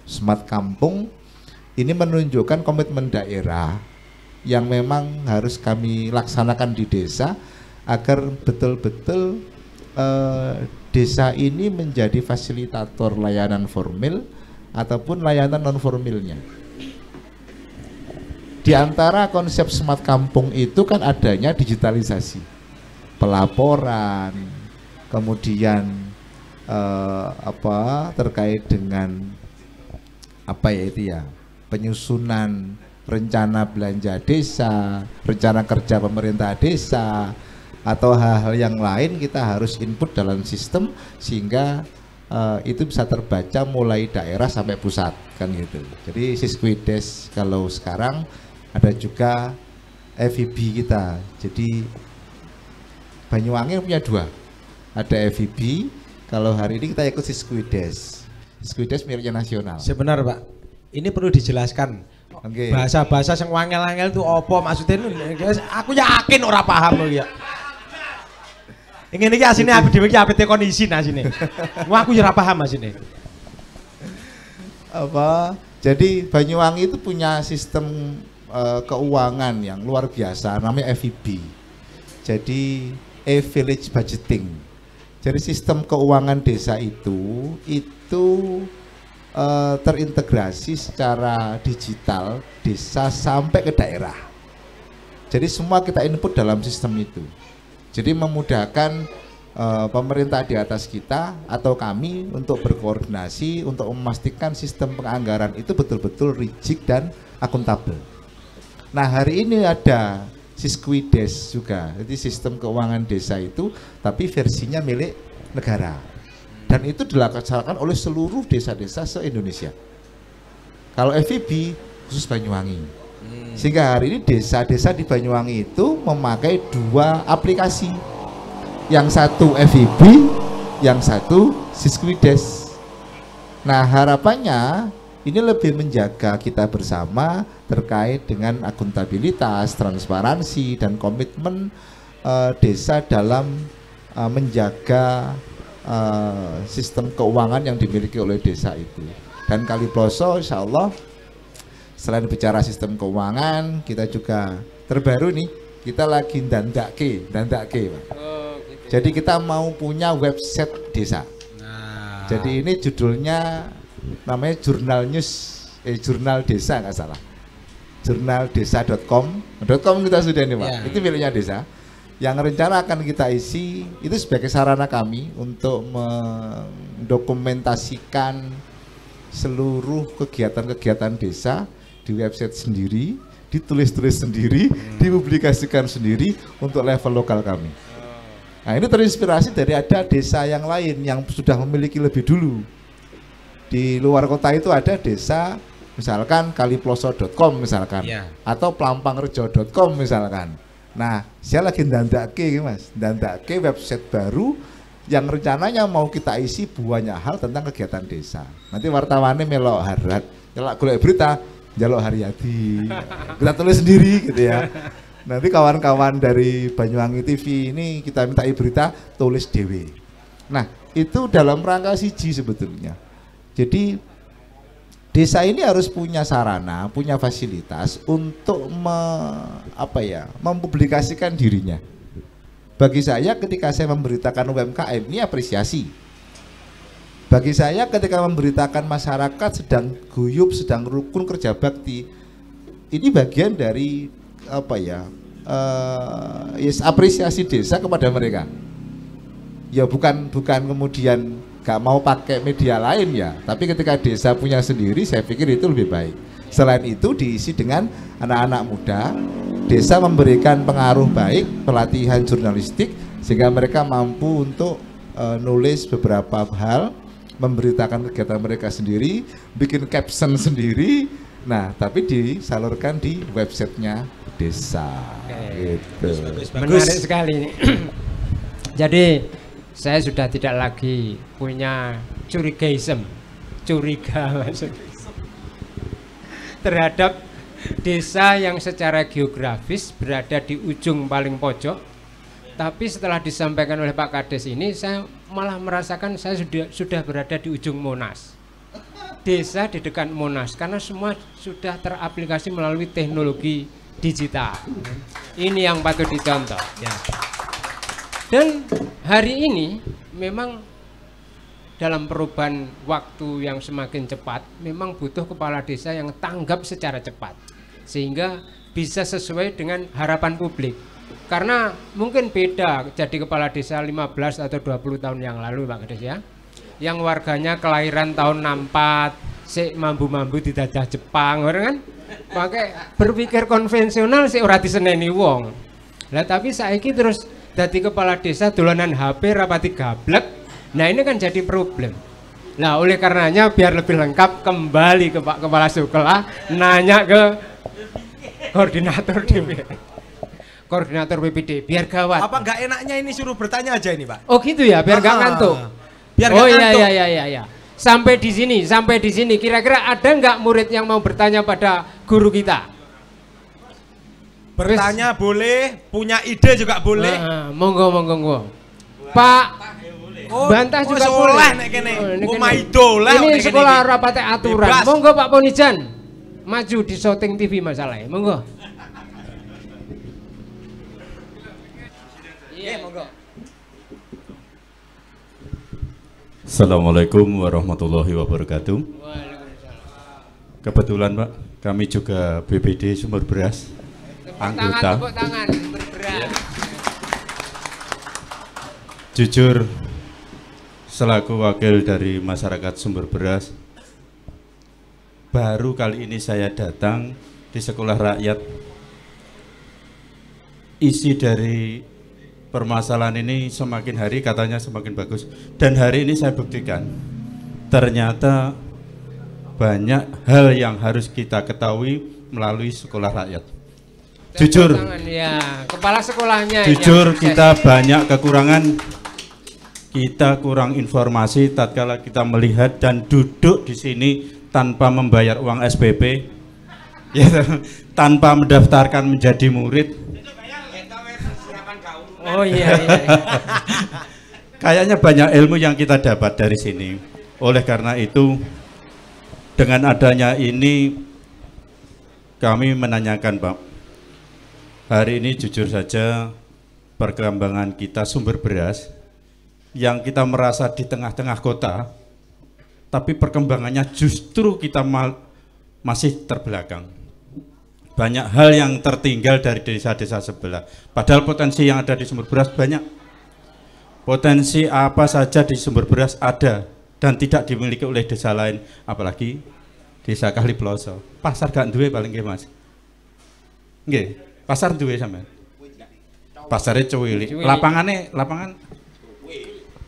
Smart Kampung ini menunjukkan komitmen daerah yang memang harus kami laksanakan di desa agar betul-betul desa ini menjadi fasilitator layanan formal ataupun layanan non formalnya. Di antara konsep Smart Kampung itu kan adanya digitalisasi. Pelaporan, kemudian terkait dengan penyusunan rencana belanja desa, rencana kerja pemerintah desa, atau hal-hal yang lain kita harus input dalam sistem sehingga itu bisa terbaca mulai daerah sampai pusat, kan gitu. Jadi Siskuides kalau sekarang ada juga FIB kita, jadi Banyuwangi punya dua, ada FIB. Kalau hari ini kita ikut Siskuides. Siskuides miliknya nasional. Sebenar Pak, ini perlu dijelaskan. Bahasa-bahasa yang wangel-wangel itu apa maksudnya? Aku yakin orang paham loh ya. Ini asine aku dhewe iki apete kondisi asine. Wah aku ora paham asine. Jadi Banyuwangi itu punya sistem keuangan yang luar biasa namanya FIB. Jadi e-village budgeting. Jadi sistem keuangan desa itu terintegrasi secara digital desa sampai ke daerah. Jadi semua kita input dalam sistem itu. Jadi memudahkan pemerintah di atas kita atau kami untuk berkoordinasi untuk memastikan sistem penganggaran itu betul-betul rigid dan akuntabel. Nah hari ini ada Siskuides juga, jadi sistem keuangan desa itu tapi versinya milik negara dan itu dilaksanakan oleh seluruh desa-desa se-Indonesia. Kalau FIB khusus Banyuwangi, sehingga hari ini desa-desa di Banyuwangi itu memakai dua aplikasi, yang satu FIB, yang satu Siskuides. Nah harapannya ini lebih menjaga kita bersama terkait dengan akuntabilitas, transparansi, dan komitmen desa dalam menjaga sistem keuangan yang dimiliki oleh desa itu. Dan Kaliploso insya Allah selain bicara sistem keuangan, kita juga terbaru nih, kita lagi dandake Pak. Jadi kita mau punya website desa. Jadi ini judulnya namanya jurnal desa nggak salah, jurnaldesa.com kita sudah ini Pak, itu miliknya desa. Yang rencana akan kita isi itu sebagai sarana kami untuk mendokumentasikan seluruh kegiatan-kegiatan desa di website sendiri, ditulis-tulis sendiri, dipublikasikan sendiri untuk level lokal kami. Nah ini terinspirasi dari ada desa yang lain yang sudah memiliki lebih dulu. Di luar kota itu ada desa misalkan kaliploso.com misalkan, atau plampangrejo.com misalkan. Nah saya lagi dandake Mas, dandake website baru yang rencananya mau kita isi banyak hal tentang kegiatan desa. Nanti wartawannya melok harat, melok golek berita, jaluk Haryadi, kita tulis sendiri gitu ya. Nanti kawan-kawan dari Banyuwangi TV ini kita minta berita, tulis dewe. Nah itu dalam rangka siji sebetulnya. Jadi desa ini harus punya sarana, punya fasilitas untuk mempublikasikan dirinya. Bagi saya ketika saya memberitakan UMKM ini apresiasi. Bagi saya ketika memberitakan masyarakat sedang guyup, sedang rukun kerja bakti, ini bagian dari apresiasi desa kepada mereka. Ya bukan kemudian gak mau pakai media lain ya, tapi ketika desa punya sendiri, saya pikir itu lebih baik. Selain itu diisi dengan anak-anak muda, desa memberikan pengaruh baik, pelatihan jurnalistik, sehingga mereka mampu untuk nulis beberapa hal, memberitakan kegiatan mereka sendiri, bikin caption sendiri, nah tapi disalurkan di websitenya desa. Gitu. Menarik sekali ini. Jadi saya sudah tidak lagi punya curiga terhadap desa yang secara geografis berada di ujung paling pojok. Tapi setelah disampaikan oleh Pak Kades ini, saya malah merasakan saya sudah berada di ujung Monas. Desa di dekat Monas, karena semua sudah teraplikasi melalui teknologi digital. Ini yang patut dicontoh. Ya. Dan hari ini memang dalam perubahan waktu yang semakin cepat, memang butuh kepala desa yang tanggap secara cepat, sehingga bisa sesuai dengan harapan publik. Karena mungkin beda jadi kepala desa 15 atau 20 tahun yang lalu Pak Kades ya, yang warganya kelahiran tahun 64, si mambu-mambu dijajah Jepang, orang kan pakai berpikir konvensional sih ora diseneni wong. Lah tapi saiki terus dadi kepala desa dolanan HP rapati gablek. Nah ini kan jadi problem. Nah oleh karenanya biar lebih lengkap kembali ke Pak Kepala Sekolah, nanya ke koordinator PPD biar gawat. Apa nggak enaknya ini suruh bertanya aja ini Pak? Oh gitu ya, biar nggak ngantuk. Biar nggak ngantuk. Iya. Sampai di sini kira-kira ada nggak murid yang mau bertanya pada guru kita? Bertanya boleh, punya ide juga boleh. Monggo. Pak bantah juga boleh. Ini sekolah rapat aturan. Bebas. Monggo Pak Ponijan maju di syuting TV masalahnya. Monggo. Iya, monggo. Assalamualaikum warahmatullahi wabarakatuh. Kebetulan Pak, kami juga BPD Sumber Beras. Anggota. Tepuk tangan berberas. Jujur, selaku wakil dari masyarakat Sumber Beras, baru kali ini saya datang di sekolah rakyat. Isi dari permasalahan ini semakin hari katanya semakin bagus, dan hari ini saya buktikan ternyata banyak hal yang harus kita ketahui melalui sekolah rakyat. Jujur, ya, kepala sekolahnya. Jujur kita banyak kekurangan, kita kurang informasi tatkala kita melihat dan duduk di sini tanpa membayar uang SPP, ya, tanpa mendaftarkan menjadi murid. Oh iya. Kayaknya banyak ilmu yang kita dapat dari sini. Oleh karena itu, dengan adanya ini kami menanyakan Pak, hari ini jujur saja perkembangan kita Sumber Beras yang kita merasa di tengah-tengah kota, tapi perkembangannya justru kita masih terbelakang. Banyak hal yang tertinggal dari desa-desa sebelah. Padahal potensi yang ada di Sumber Beras banyak. Potensi apa saja di Sumber Beras ada dan tidak dimiliki oleh desa lain, apalagi desa Kaliploso. Pasar gak duwe paling nggih Mas. Nggih. Pasar duwe sampean. Pasare Cuwili. Lapangan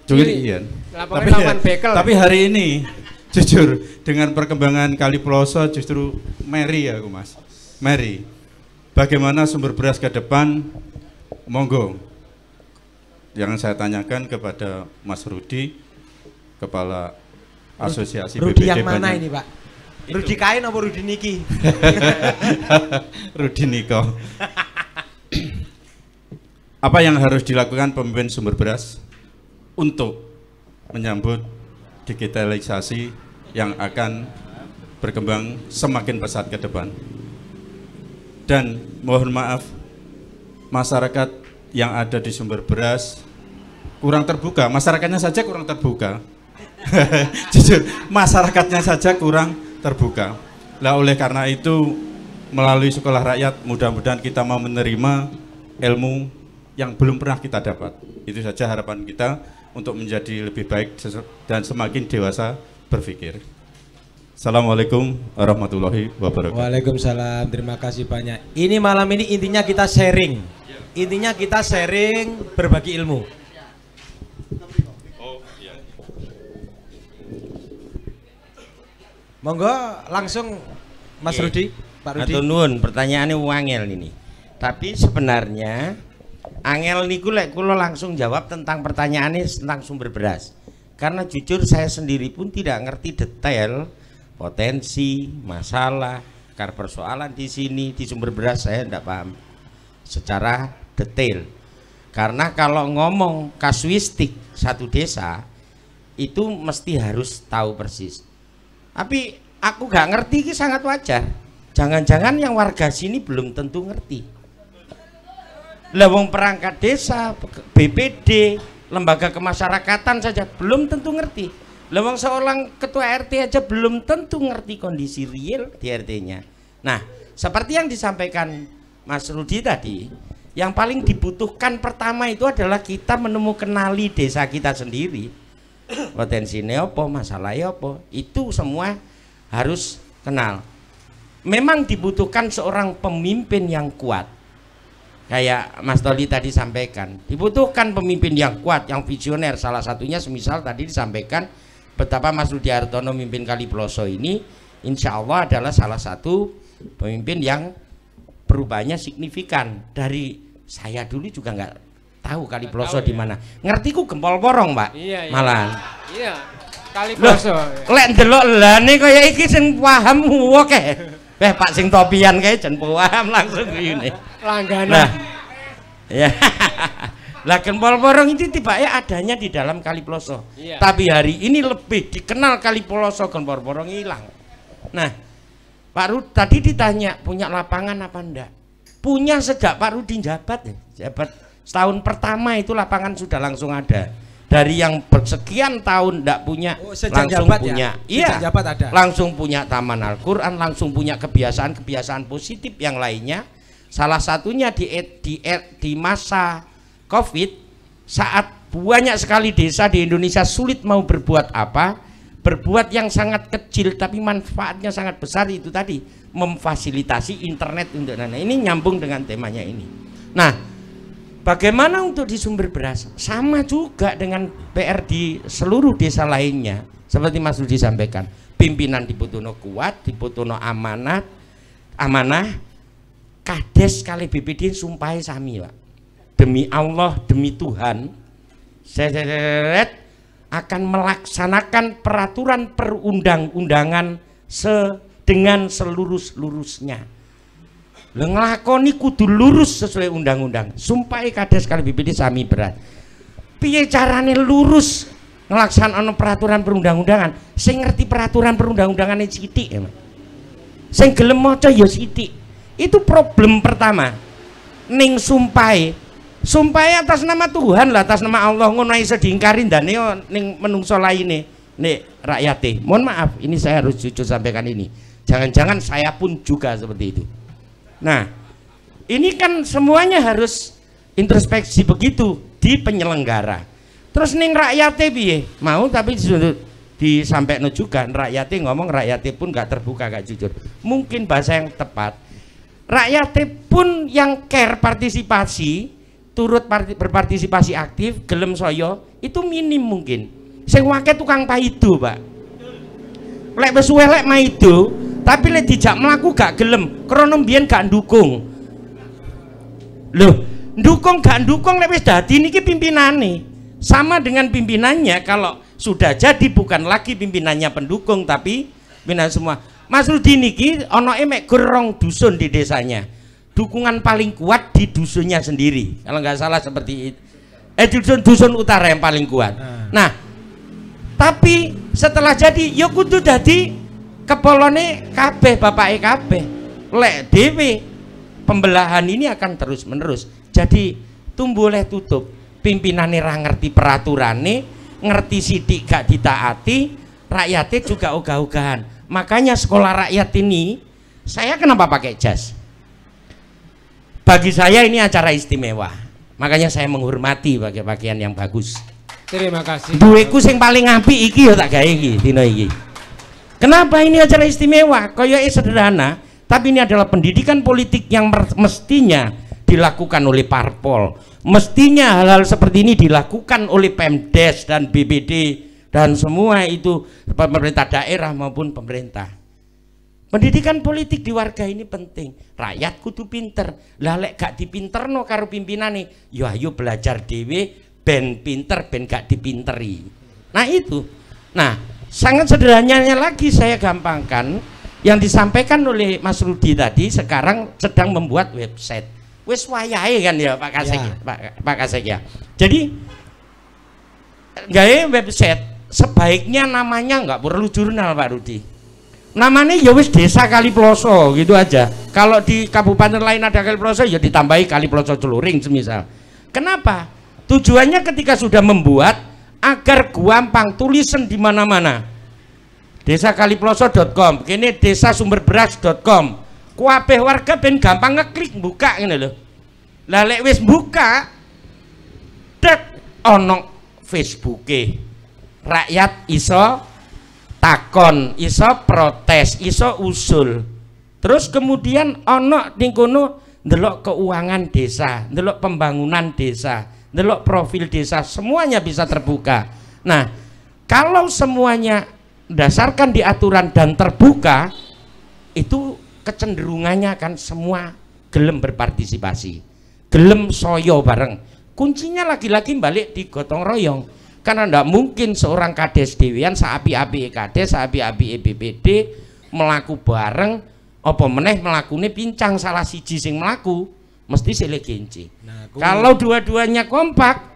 Cuwili iya. Tapi hari ini jujur dengan perkembangan Kaliploso justru meri aku Mas. Meri. Bagaimana Sumber Beras ke depan? Monggo. Yang saya tanyakan kepada Mas Rudi, Kepala Asosiasi Rudi BPD yang mana banyak. ini Pak? Rudi kain apa Rudi Niki? Rudi Niko. Apa yang harus dilakukan pemimpin Sumber Beras untuk menyambut digitalisasi yang akan berkembang semakin pesat ke depan. Dan mohon maaf, masyarakat yang ada di sumber beras kurang terbuka, masyarakatnya saja kurang terbuka. Jujur, masyarakatnya saja kurang terbuka. Lah oleh karena itu, melalui sekolah rakyat, mudah-mudahan kita mau menerima ilmu yang belum pernah kita dapat. Itu saja harapan kita untuk menjadi lebih baik dan semakin dewasa berpikir. Assalamualaikum warahmatullahi wabarakatuh. Waalaikumsalam, terima kasih banyak. Ini malam ini intinya kita sharing. Intinya kita sharing, berbagi ilmu. Monggo langsung Mas Rudi, Pak Rudi. Atur nuwun, pertanyaannya wangel ini. Tapi sebenarnya angel niku lek kula langsung jawab tentang pertanyaannya tentang sumber beras. Karena jujur saya sendiri pun tidak ngerti detail potensi, masalah, akar persoalan di sini di sumber beras saya tidak paham secara detail. Karena kalau ngomong kasuistik satu desa itu mesti harus tahu persis. Tapi aku gak ngerti, ini sangat wajar. Jangan-jangan yang warga sini belum tentu ngerti. Lawang perangkat desa, BPD, lembaga kemasyarakatan saja belum tentu ngerti. Lawang seorang ketua RT aja belum tentu ngerti kondisi real di RT-nya. Nah, seperti yang disampaikan Mas Rudi tadi, yang paling dibutuhkan pertama itu adalah kita menemukan kenali desa kita sendiri. Potensinya apa, masalahnya apa, itu semua harus kenal. Memang dibutuhkan seorang pemimpin yang kuat. Kayak Mas Toli tadi sampaikan, dibutuhkan pemimpin yang kuat, yang visioner. Salah satunya semisal tadi disampaikan betapa Mas Rudi Hartono memimpin Kaliploso ini, insya Allah adalah salah satu pemimpin yang perubahannya signifikan. Dari saya dulu juga nggak tahu Kaliploso di mana. Ngertiku Gempol Porong, Pak. Iya, iya. Malah. Iya. Kaliploso. Lek ndelok lane kaya iki sing paham oke. Pak sing topian kae jen paham langsung ngene. Langganan. Nah. Ya. Lah Gempol Porong itu tibake adanya di dalam Kaliploso. Iya. Tapi hari ini lebih dikenal Kaliploso, Gempol Porong hilang. Nah, Pak Rudi tadi ditanya punya lapangan apa enggak? Punya sejak Pak Rudi jabat ya. Jabat setahun pertama itu lapangan sudah langsung ada. Dari yang sekian tahun tidak punya, langsung punya. Ya? Iya, langsung punya Taman Al-Quran, langsung punya kebiasaan-kebiasaan positif yang lainnya. Salah satunya di masa COVID, saat banyak sekali desa di Indonesia sulit mau berbuat apa, berbuat yang sangat kecil tapi manfaatnya sangat besar, itu tadi memfasilitasi internet untuk anak. Ini nyambung dengan temanya ini. Nah, bagaimana untuk di sumber beras? Sama juga dengan PR di seluruh desa lainnya. Seperti Mas Rudi sampaikan, pimpinan dibutuhno kuat, dibutuhno amanah, kades kali BPD sumpahi sami, Pak. Demi Allah, demi Tuhan, saya akan melaksanakan peraturan perundang-undangan dengan seluruh-seluruhnya. Nglakoni kudu lurus sesuai undang-undang. Sumpahi kades kali BPD sami berat. Piye carane lurus nglaksanakno peraturan perundang-undangan? Sing ngerti peraturan perundang-undangane sithik ya, Mas. Sing gelem maca ya sithik. Itu problem pertama. Ning sumpahi atas nama Tuhan lah, atas nama Allah, ngono iso diingkari ndane ning menungso laine, nek rakyate. Mohon maaf, ini saya harus jujur sampaikan ini. Jangan-jangan saya pun juga seperti itu. Nah, ini kan semuanya harus introspeksi begitu di penyelenggara. Terus ning rakyate piye? Mau tapi disampaikan juga rakyate ngomong, rakyate pun gak terbuka, gak jujur. Mungkin bahasa yang tepat, rakyate pun yang care partisipasi, turut berpartisipasi aktif, gelem soyo, itu minim mungkin. Sing wake tukang paido, Pak. Lek wis suwe lek maido, tapi lek dijak mlaku gak gelem, krana mbiyen gak ndukung. Loh, ndukung gak ndukung lek wis dadi niki pimpinane. Sama dengan pimpinannya, kalau sudah jadi bukan lagi pimpinannya pendukung tapi pimpinan semua. Mas Rudi niki ana mek gerong dusun di desanya. Dukungan paling kuat di dusunnya sendiri, kalau nggak salah seperti itu. Dusun utara yang paling kuat. Nah, tapi setelah jadi ya kudu dadi kepolone kabeh bapake kabeh. Lek dhewe pembelahan ini akan terus menerus. Jadi tumbuh oleh tutup. Pimpinane ra ngerti peraturane, ngerti sidik gak ditaati, rakyatnya juga ogah-ogahan. Makanya sekolah rakyat ini, saya kenapa pakai jas? Bagi saya ini acara istimewa. Makanya saya menghormati pakai pakaian yang bagus. Terima kasih. Duweku sing paling apik iki ya tak gawe iki dina iki. Kenapa ini acara istimewa? Koyoke sederhana, tapi ini adalah pendidikan politik yang mestinya dilakukan oleh parpol. Mestinya hal-hal seperti ini dilakukan oleh Pemdes dan BPD dan semua itu pemerintah daerah maupun pemerintah. Pendidikan politik di warga ini penting. Rakyat kudu pinter. Lah lek gak dipinterno karo pimpinane, yo ayo belajar dhewe ben pinter ben gak dipinteri. Nah itu. Nah, sangat sederhananya lagi saya gampangkan yang disampaikan oleh Mas Rudi tadi sekarang sedang membuat website. Wis wayahe kan ya Pak Kasek, ya. Pak Kasek ya. Jadi gawe website sebaiknya namanya nggak perlu jurnal Pak Rudi. Namanya ya wis Desa Kaliploso gitu aja. Kalau di kabupaten lain ada Kaliploso ya ditambahi Kaliploso Celuring semisal. Kenapa? Tujuannya ketika sudah membuat agar gampang tulisan di mana-mana. Desakaliploso.com, kini desasumberberas.com. Kuapeh warga ben gampang ngeklik buka ngene lho. Lah lek wis buka tek ono Facebooke. Rakyat iso takon, iso protes, iso usul. Terus kemudian ono ning kono ndelok keuangan desa, ndelok pembangunan desa, ndelok profil desa, semuanya bisa terbuka. Nah, kalau semuanya berdasarkan di aturan dan terbuka, itu kecenderungannya kan semua gelem berpartisipasi, gelem soyo bareng. Kuncinya lagi-lagi balik di gotong royong, karena ndak mungkin seorang kades dewean saapi-api kades, saapi-api BPD melaku bareng, apa meneh melakune pincang salah siji sing melaku mesti silih genci. Nah, kalau dua-duanya kompak,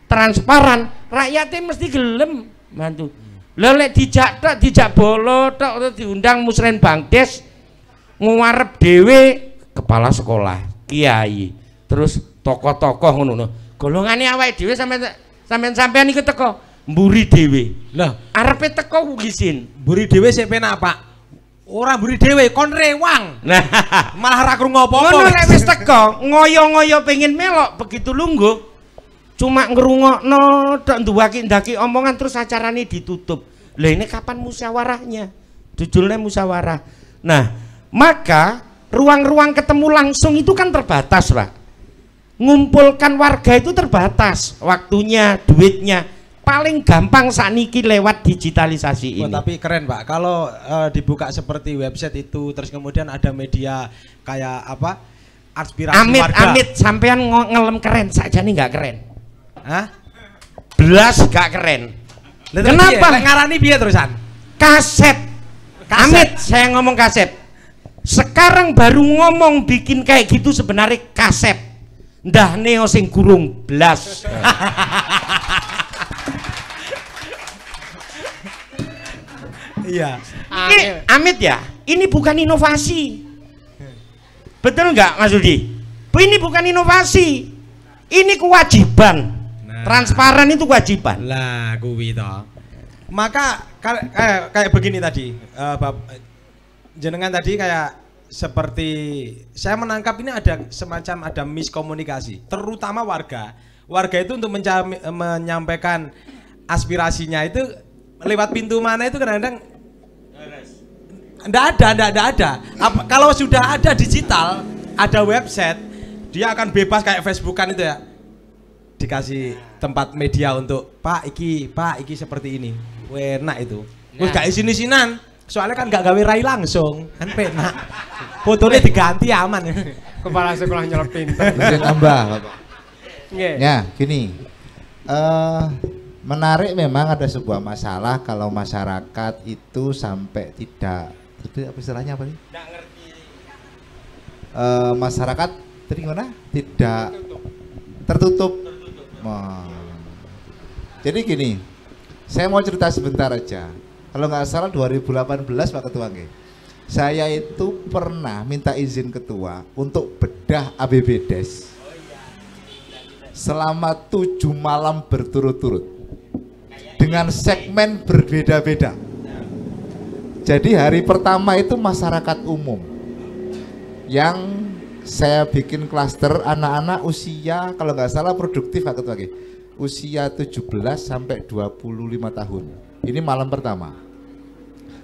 transparan, rakyatnya mesti gelem bantu. Lelek dijak bolo tok diundang musren bangdes nguarep dhewe kepala sekolah, kiai, terus tokoh-tokoh ngono. Golongane awake dhewe sampean iku teko mburi dhewe. Lah, arepe teko isin. Mburi dhewe sik penak, Pak. Ora mburi dhewe kon rewang. Nah, malah ra krungu apa-apa. Ngono lek wis teko, ngoyo-ngoyo pengen melok begitu lungguh. Cuma ngerungokno tok ndaki omongan terus acarane ditutup. Lah ini kapan musyawarahnya? Judulnya musyawarah. Nah, maka ruang-ruang ketemu langsung itu kan terbatas, Pak. Ngumpulkan warga itu terbatas, waktunya, duitnya. Paling gampang sakniki lewat digitalisasi ini. Tapi keren, Pak. Kalau dibuka seperti website itu, terus kemudian ada media kayak apa? Aspirasi warga. Amit sampean ngelem keren saja nih nggak keren. Hah? Belas gak keren. Kenapa? Ngarani piye terusan? Kaset. Amit saya ngomong kaset. Sekarang baru ngomong bikin kayak gitu sebenarnya kaset. Ndah neo sing gurung blas. Iya. Amit ya. Ini bukan inovasi. Betul nggak Mas Rudi? Ini bukan inovasi. Ini kewajiban. Transparan itu kewajiban. Lah kuwi to. Maka kayak begini tadi, jenengan tadi kayak seperti saya menangkap ini ada semacam ada miskomunikasi, terutama warga. Warga itu untuk menyampaikan aspirasinya itu lewat pintu mana itu kadang-kadang enggak ada. Kalau sudah ada digital, ada website, dia akan bebas kayak Facebookan itu ya. Dikasih tempat media untuk Pak iki seperti ini, enak itu. Wes gak isin-isinan, soalnya kan gak gawe rai langsung, kan penak. Fotonya diganti aman. Kepala sekolah nyelep pinter. Bisa nambah, Bapak. Nggih. Ya, gini. Menarik memang ada sebuah masalah kalau masyarakat itu sampai tidak itu apa istilahnya apa nih? Tidak ngerti. Masyarakat tadi gimana? Tidak tertutup. Jadi gini, saya mau cerita sebentar aja. Kalau nggak salah 2018 Pak Ketua nggih. Saya itu pernah minta izin ketua untuk bedah ABBDes selama 7 malam berturut-turut dengan segmen berbeda-beda. Jadi hari pertama itu masyarakat umum yang saya bikin klaster anak-anak usia kalau nggak salah produktif Pak Ketua nggih, usia 17 sampai 25 tahun. Ini malam pertama.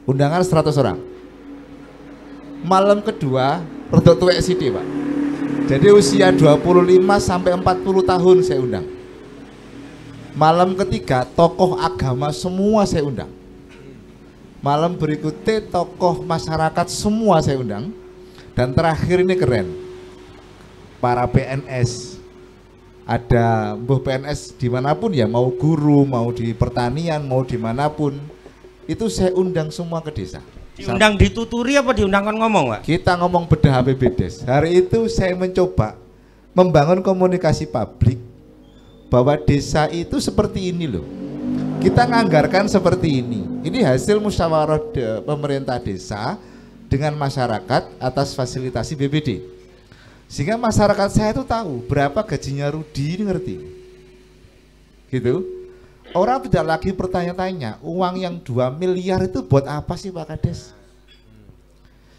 Undangan 100 orang. Malam kedua rodok tuwek sithik, Pak. Jadi usia 25 sampai 40 tahun saya undang. Malam ketiga tokoh agama semua saya undang. Malam berikutnya tokoh masyarakat semua saya undang. Dan terakhir ini keren. Para PNS. Ada mbuh PNS dimanapun ya, mau guru, mau di pertanian, mau dimanapun. Itu saya undang semua ke desa. Diundang dituturi apa diundang kan ngomong, Pak? Kita ngomong bedah APBDes. Hari itu saya mencoba membangun komunikasi publik bahwa desa itu seperti ini loh. Kita nganggarkan seperti ini. Ini hasil musyawarah pemerintah desa dengan masyarakat atas fasilitasi BPD. Sehingga masyarakat saya itu tahu berapa gajinya Rudi, ini ngerti. Gitu. Orang tidak lagi bertanya-tanya uang yang 2 miliar itu buat apa sih Pak Kades?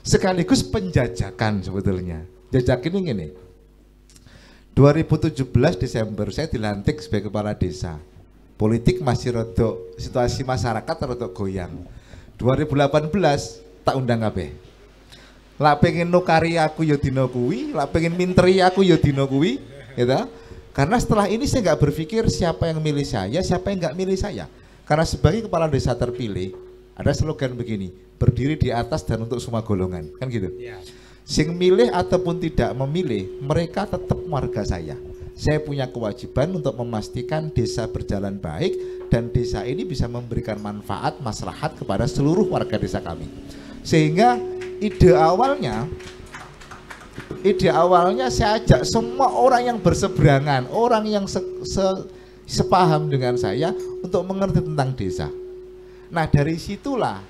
Sekaligus penjajakan sebetulnya. Jajak ini gini. 2017 Desember saya dilantik sebagai kepala desa. Politik masih rodok, situasi masyarakat rodok goyang. 2018 tak undang kabeh. Lah pengen nukari aku ya dino kuwi, lah pengen minteri aku ya dino kuwi, gitu. Karena setelah ini saya nggak berpikir siapa yang milih saya, siapa yang nggak milih saya. Karena sebagai kepala desa terpilih, ada slogan begini, berdiri di atas dan untuk semua golongan, kan gitu. Ya. Sing milih ataupun tidak memilih, mereka tetap warga saya. Saya punya kewajiban untuk memastikan desa berjalan baik dan desa ini bisa memberikan manfaat, maslahat kepada seluruh warga desa kami. Sehingga ide awalnya saya ajak semua orang yang berseberangan, orang yang sepaham dengan saya untuk mengerti tentang desa. Nah dari situlah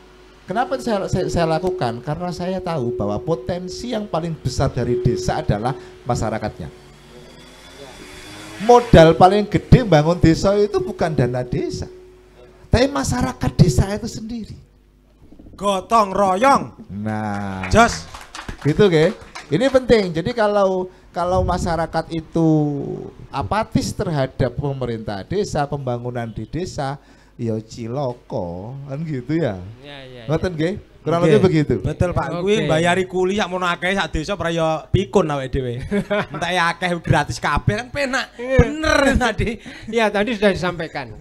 kenapa saya lakukan, karena saya tahu bahwa potensi yang paling besar dari desa adalah masyarakatnya. Modal paling gede bangun desa itu bukan dana desa, tapi masyarakat desa itu sendiri. Gotong royong. Nah, jos gitu ke. Ini penting. Jadi kalau masyarakat itu apatis terhadap pemerintah desa, pembangunan di desa, ya ciloko kan gitu ya. Ngoten nggih? Kurang lebih begitu. Betul Pak. Kuwi bayari kuliah mono akeh sak desa ora ya pikun awake dhewe. Entek akeh gratis kabeh kan penak. Bener tadi. Ya tadi sudah disampaikan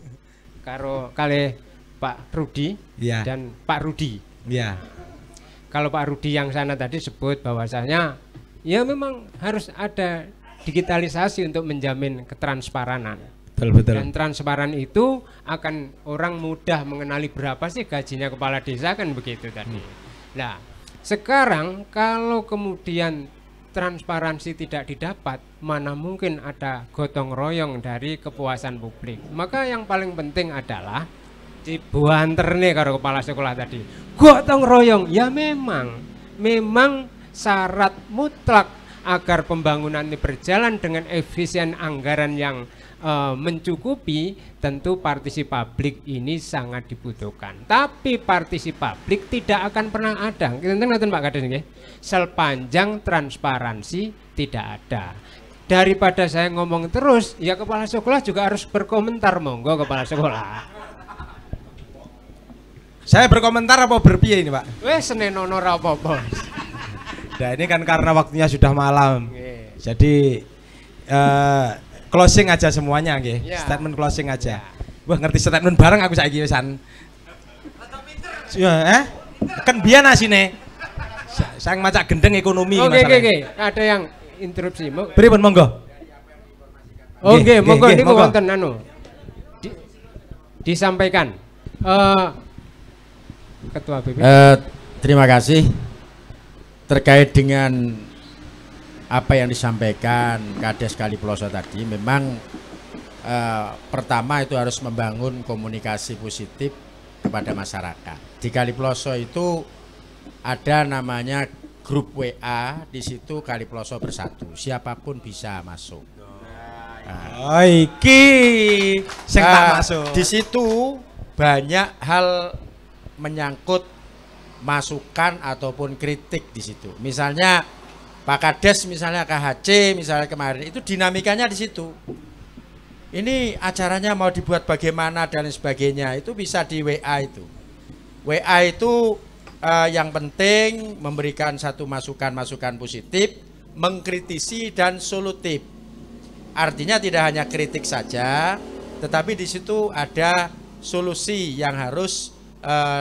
kali Pak Rudi dan Pak Rudi. Ya. Kalau Pak Rudi yang sana tadi sebut bahwasanya ya memang harus ada digitalisasi untuk menjamin ketransparanan. Betul. Dan transparan itu akan orang mudah mengenali berapa sih gajinya kepala desa kan begitu tadi. Nah, sekarang kalau kemudian transparansi tidak didapat, mana mungkin ada gotong royong dari kepuasan publik. Maka yang paling penting adalah dibuanter nih karo kepala sekolah tadi. Gotong royong ya memang syarat mutlak agar pembangunan ini berjalan dengan efisien anggaran yang mencukupi, tentu partisi publik ini sangat dibutuhkan. Tapi partisi publik tidak akan pernah ada. Kita Pak Kades nggih. Sepanjang transparansi tidak ada. Daripada saya ngomong terus, ya kepala sekolah juga harus berkomentar, monggo kepala sekolah. Saya berkomentar apa berpiye ini Pak? Wes senenono ora apa-apa. Nah ini kan karena waktunya sudah malam. Jadi closing aja semuanya nggih. Statement closing aja. Wah ngerti statement bareng aku saiki wisan. Ya, kan biyen asine. Sang macak gendeng ekonomi masalah. Oke. Ada yang interupsi. Pripun monggo? Oke, monggo niku wonten anu. Disampaikan. Ketua BP. Terima kasih. Terkait dengan apa yang disampaikan Kades Kaliploso tadi, memang pertama itu harus membangun komunikasi positif kepada kepada masyarakat. Di Kaliploso itu ada namanya grup WA, di situ Kaliploso Bersatu, siapapun bisa masuk. Oh, iki sing tak masuk. Di situ banyak hal menyangkut masukan ataupun kritik di situ. Misalnya Pak Kades, misalnya KHC, misalnya kemarin itu dinamikanya di situ. Ini acaranya mau dibuat bagaimana dan sebagainya, itu bisa di WA itu. WA itu yang penting memberikan satu masukan-masukan positif, mengkritisi dan solutif. Artinya tidak hanya kritik saja, tetapi di situ ada solusi yang harus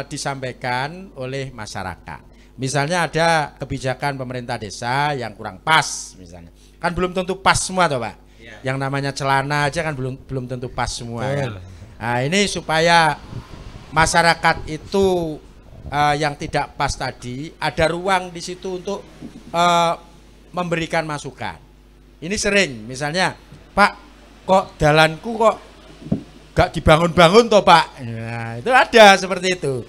disampaikan oleh masyarakat. Misalnya ada kebijakan pemerintah desa yang kurang pas, misalnya. Kan belum tentu pas semua toh, Pak. Ya. Yang namanya celana aja kan belum tentu pas semua. Kan? Nah, ini supaya masyarakat itu yang tidak pas tadi ada ruang di situ untuk memberikan masukan. Ini sering, misalnya, Pak, kok dalanku kok gak dibangun-bangun toh, Pak. Nah, itu ada seperti itu.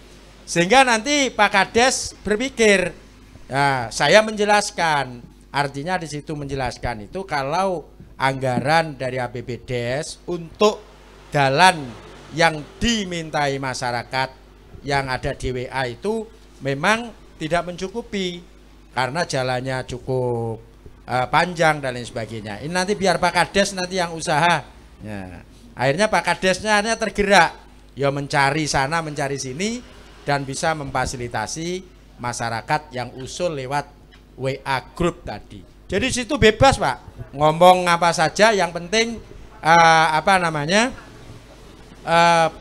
Sehingga nanti Pak Kades berpikir, ya, saya menjelaskan. Artinya di situ menjelaskan itu kalau anggaran dari APBDes untuk jalan yang dimintai masyarakat yang ada di WA itu memang tidak mencukupi karena jalannya cukup panjang dan lain sebagainya. Ini nanti biar Pak Kades nanti yang usaha. Ya. Akhirnya Pak Kadesnya tergerak, ya mencari sana mencari sini dan bisa memfasilitasi masyarakat yang usul lewat WA group tadi. Jadi situ bebas, Pak, ngomong apa saja, yang penting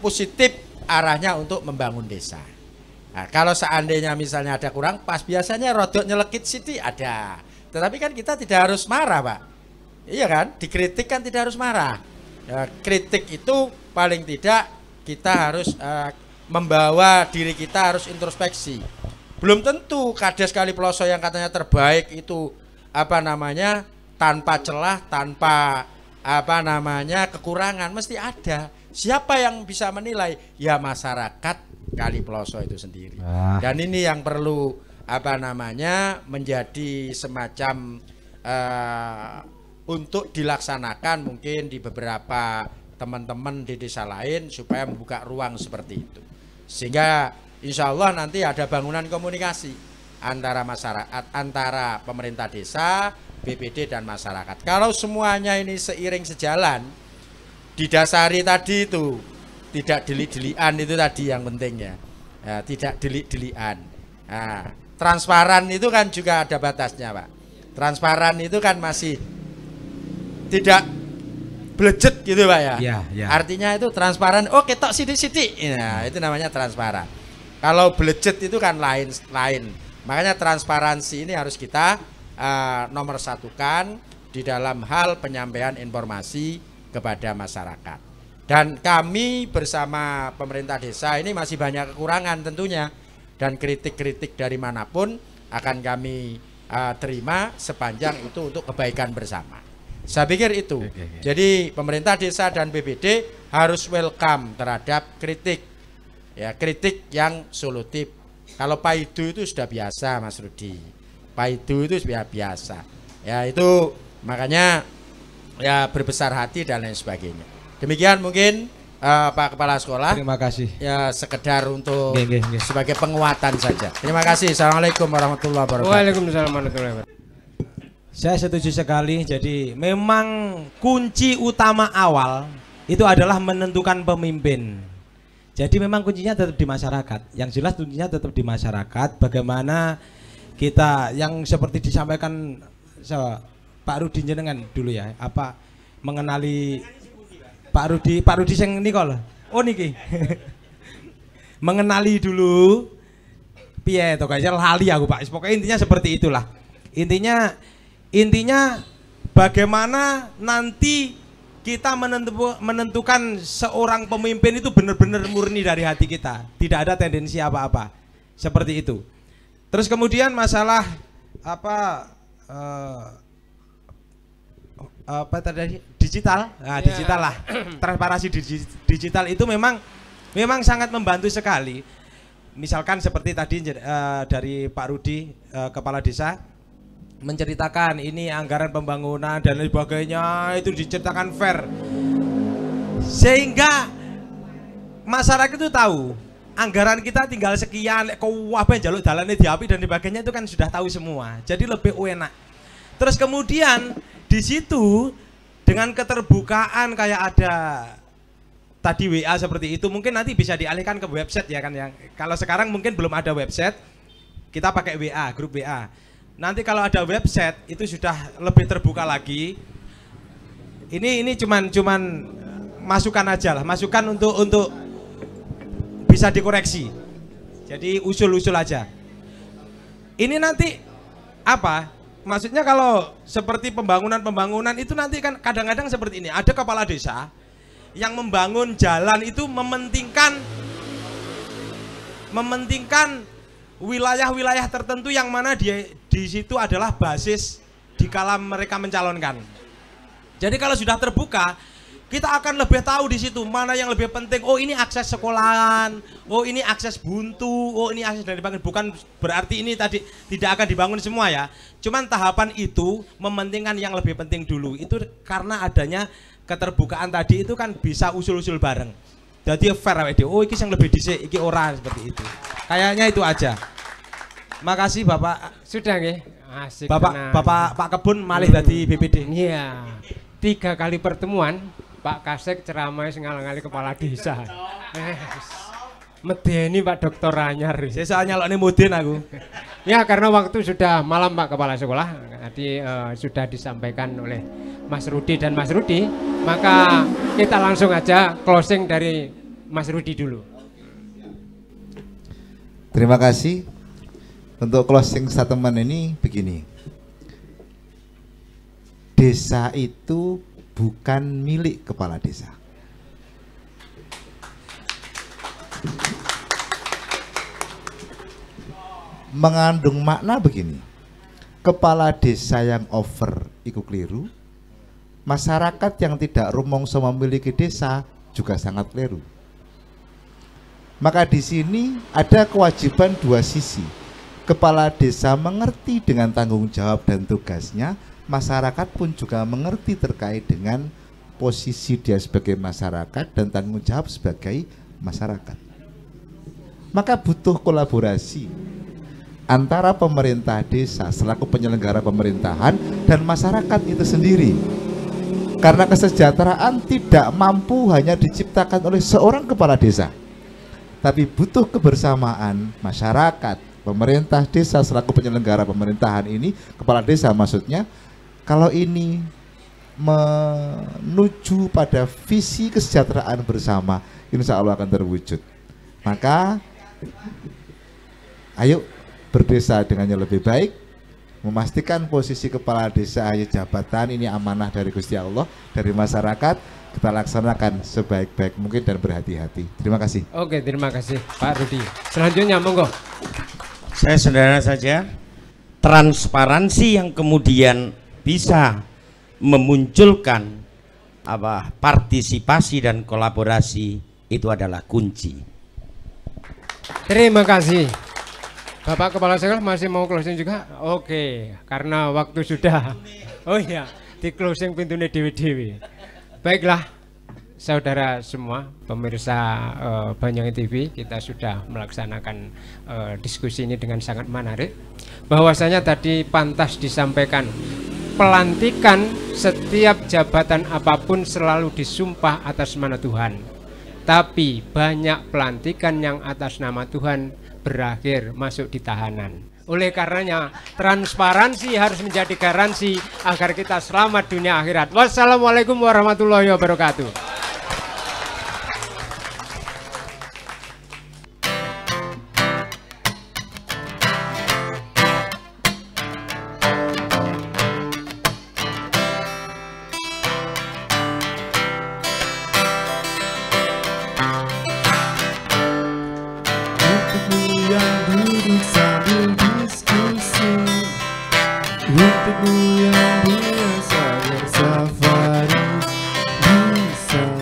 positif arahnya untuk membangun desa. Nah, kalau seandainya misalnya ada kurang pas, biasanya rodok nyelekit siti ada. Tetapi kan kita tidak harus marah, Pak. Iya kan? Dikritik kan tidak harus marah. Ya, kritik itu paling tidak kita harus membawa diri kita harus introspeksi. Belum tentu Kades Kaliploso yang katanya terbaik itu tanpa celah, tanpa kekurangan, mesti ada. Siapa yang bisa menilai? Ya masyarakat Kaliploso itu sendiri. Dan ini yang perlu menjadi semacam untuk dilaksanakan mungkin di beberapa teman-teman di desa lain supaya membuka ruang seperti itu. Sehingga insya Allah nanti ada bangunan komunikasi antara masyarakat, antara pemerintah desa, BPD dan masyarakat. Kalau semuanya ini seiring sejalan, didasari tadi itu tidak delik-delian, itu tadi yang pentingnya. Ya, tidak delik-delian. Nah, transparan itu kan juga ada batasnya, Pak. Transparan itu kan masih tidak blejet gitu, Pak ya. Ya. Artinya itu transparan. Oh, ketok sidik-sidik. Nah, itu namanya transparan. Kalau blejet itu kan lain. Makanya transparansi ini harus kita nomor satukan di dalam hal penyampaian informasi kepada masyarakat. Dan kami bersama pemerintah desa ini masih banyak kekurangan tentunya, dan kritik-kritik dari manapun akan kami terima sepanjang itu untuk kebaikan bersama. Saya pikir itu. Jadi pemerintah desa dan BPD harus welcome terhadap kritik. Ya, kritik yang solutif. Kalau paidu itu sudah biasa, Mas Rudi. Paidu itu sudah biasa. Ya, itu makanya ya berbesar hati dan lain sebagainya. Demikian mungkin Pak Kepala Sekolah. Terima kasih. Ya, sekedar untuk sebagai penguatan saja. Terima kasih. Assalamualaikum warahmatullahi wabarakatuh. Waalaikumsalam warahmatullahi wabarakatuh. Saya setuju sekali. Jadi memang kunci utama awal itu adalah menentukan pemimpin. Jadi memang kuncinya tetap di masyarakat. Yang jelas kuncinya tetap di masyarakat. Bagaimana kita yang seperti disampaikan Pak Rudi jenengan dulu ya, mengenali Pak Rudi sing Nikol. Oh niki. Mengenali dulu piye to guys, lali aku Pak. Pokoknya intinya seperti itulah. Intinya bagaimana nanti kita menentukan seorang pemimpin itu benar-benar murni dari hati kita, tidak ada tendensi apa-apa seperti itu. Terus kemudian masalah tadi digital, digital lah. Transparansi digital itu memang memang sangat membantu sekali. Misalkan seperti tadi dari Pak Rudi, Kepala Desa, menceritakan ini anggaran pembangunan dan lain sebagainya, itu diceritakan fair. Sehingga masyarakat itu tahu, anggaran kita tinggal sekian, kau apa jaluk dalannya diapi dan sebagainya itu kan sudah tahu semua. Jadi lebih enak. Terus kemudian di situ dengan keterbukaan kayak ada tadi WA seperti itu, mungkin nanti bisa dialihkan ke website ya kan ya. Kalau sekarang mungkin belum ada website, kita pakai WA, grup WA. Nanti kalau ada website itu sudah lebih terbuka lagi. Ini cuman masukan aja lah, masukan untuk bisa dikoreksi. Jadi usul-usul aja. Ini nanti apa? Maksudnya kalau seperti pembangunan itu nanti kan kadang-kadang seperti ini. Ada kepala desa yang membangun jalan itu mementingkan wilayah-wilayah tertentu yang mana dia di situ adalah basis dikala mereka mencalonkan. Jadi kalau sudah terbuka, kita akan lebih tahu di situ mana yang lebih penting. Oh ini akses sekolahan, oh ini akses buntu, oh ini akses dari bangun. Bukan berarti ini tadi tidak akan dibangun semua ya. Cuman tahapan itu mementingkan yang lebih penting dulu. Itu karena adanya keterbukaan tadi itu kan bisa usul-usul bareng. Jadi fair awake dhewe. Oh iki yang lebih dhisik, iki ora, seperti itu. Kayaknya itu aja. Makasih Bapak. Sudah nggih. Asik. Bapak Kebun malih dadi BPD. Iya. 3 kali pertemuan Pak Kasek ceramah ngalang-ngali kepala desa. Medeni Pak Dokter Anyar. Saya nyalokne mudin aku. Ya karena waktu sudah malam Pak Kepala Sekolah. Tadi sudah disampaikan oleh Mas Rudi dan Mas Rudi. Maka kita langsung aja closing dari Mas Rudi dulu. Terima kasih. Untuk closing statement ini begini. Desa itu bukan milik kepala desa. Mengandung makna begini. Kepala desa yang over iku keliru. Masyarakat yang tidak rumangsa memiliki desa juga sangat keliru. Maka di sini ada kewajiban dua sisi. Kepala desa mengerti dengan tanggung jawab dan tugasnya. Masyarakat pun juga mengerti terkait dengan posisi dia sebagai masyarakat dan tanggung jawab sebagai masyarakat. Maka butuh kolaborasi antara pemerintah desa selaku penyelenggara pemerintahan dan masyarakat itu sendiri. Karena kesejahteraan tidak mampu hanya diciptakan oleh seorang kepala desa, tapi butuh kebersamaan masyarakat, pemerintah desa selaku penyelenggara pemerintahan ini, kepala desa maksudnya. Kalau ini menuju pada visi kesejahteraan bersama, insya Allah akan terwujud. Maka ayo berdesa dengan yang lebih baik, memastikan posisi kepala desa jabatan ini amanah dari Gusti Allah, dari masyarakat, kita laksanakan sebaik-baik mungkin dan berhati-hati. Terima kasih. Oke, terima kasih Pak Rudi. Selanjutnya monggo. Saya sederhana saja, transparansi yang kemudian bisa memunculkan partisipasi dan kolaborasi itu adalah kunci. Terima kasih. Bapak Kepala Sekolah masih mau closing juga? Oke, karena waktu sudah. Oh iya, di closing pintunya dewi-dewi. Baiklah, saudara semua, pemirsa Banyuwangi TV, kita sudah melaksanakan diskusi ini dengan sangat menarik. Bahwasanya tadi pantas disampaikan, pelantikan setiap jabatan apapun selalu disumpah atas nama Tuhan. Tapi banyak pelantikan yang atas nama Tuhan berakhir masuk di tahanan. Oleh karenanya transparansi harus menjadi garansi agar kita selamat dunia akhirat. Wassalamualaikum warahmatullahi wabarakatuh. Untukmu yang biasa bersafari di sana.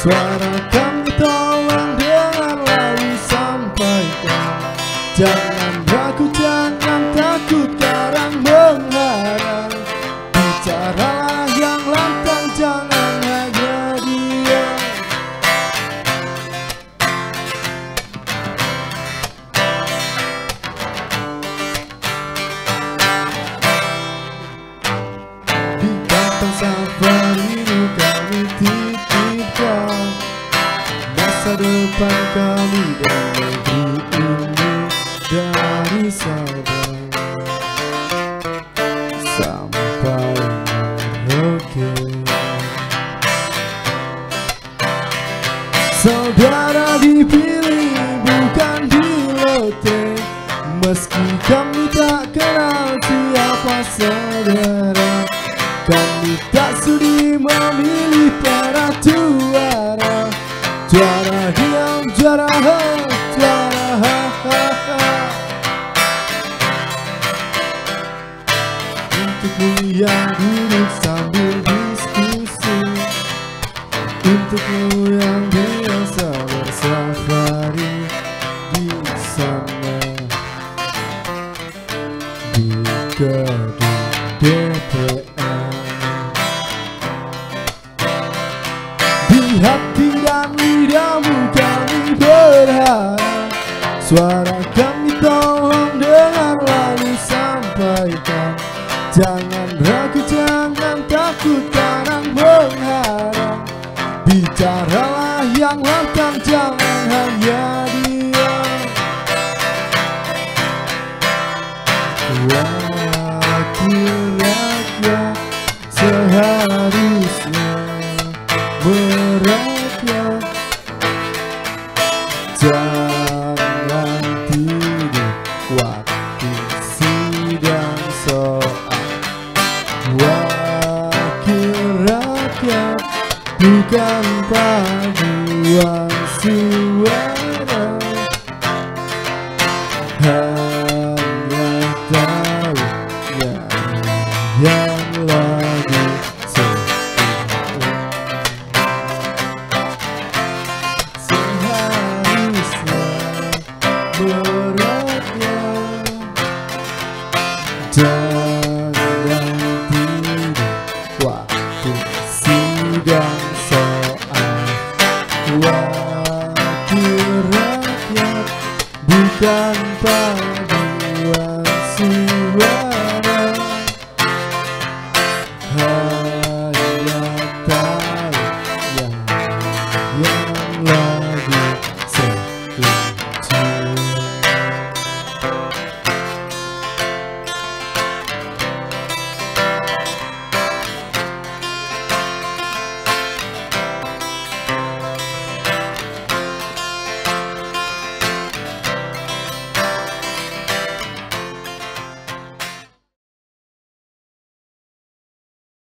Suara kami tolong dengar lalu sampaikan. Jangan ragu, jangan takut, karang mengharang. Bicaralah yang lantang, jangan hanya diam. Di batang safarimu kami titipkan masa depan kami dan negeri ini, dari Sabang sampai Merauke. Saudara dipilih bukan di lotre, meski kami tak kenal siapa saudara. Kami tak sudi memilih para juara. Juara diam, juara ha, juara ha ha ha. Untukmu yang duduk sambil diskusi, untukmu yang biasa bersafari di sana, di gedung DPR. Di hati dan lidahmu kami berharap, suara kami tolong dengar lalu sampaikan. Jangan ragu, jangan takut, karang mengharang. Bicaralah yang lantang, jangan hanya diam. Wakil rakyat seharusnya merakyat. Jangan tidur waktu sidang soal. Wakil rakyat bukan paduan suara, hanya tahu yang lagi seharusnya merakyat.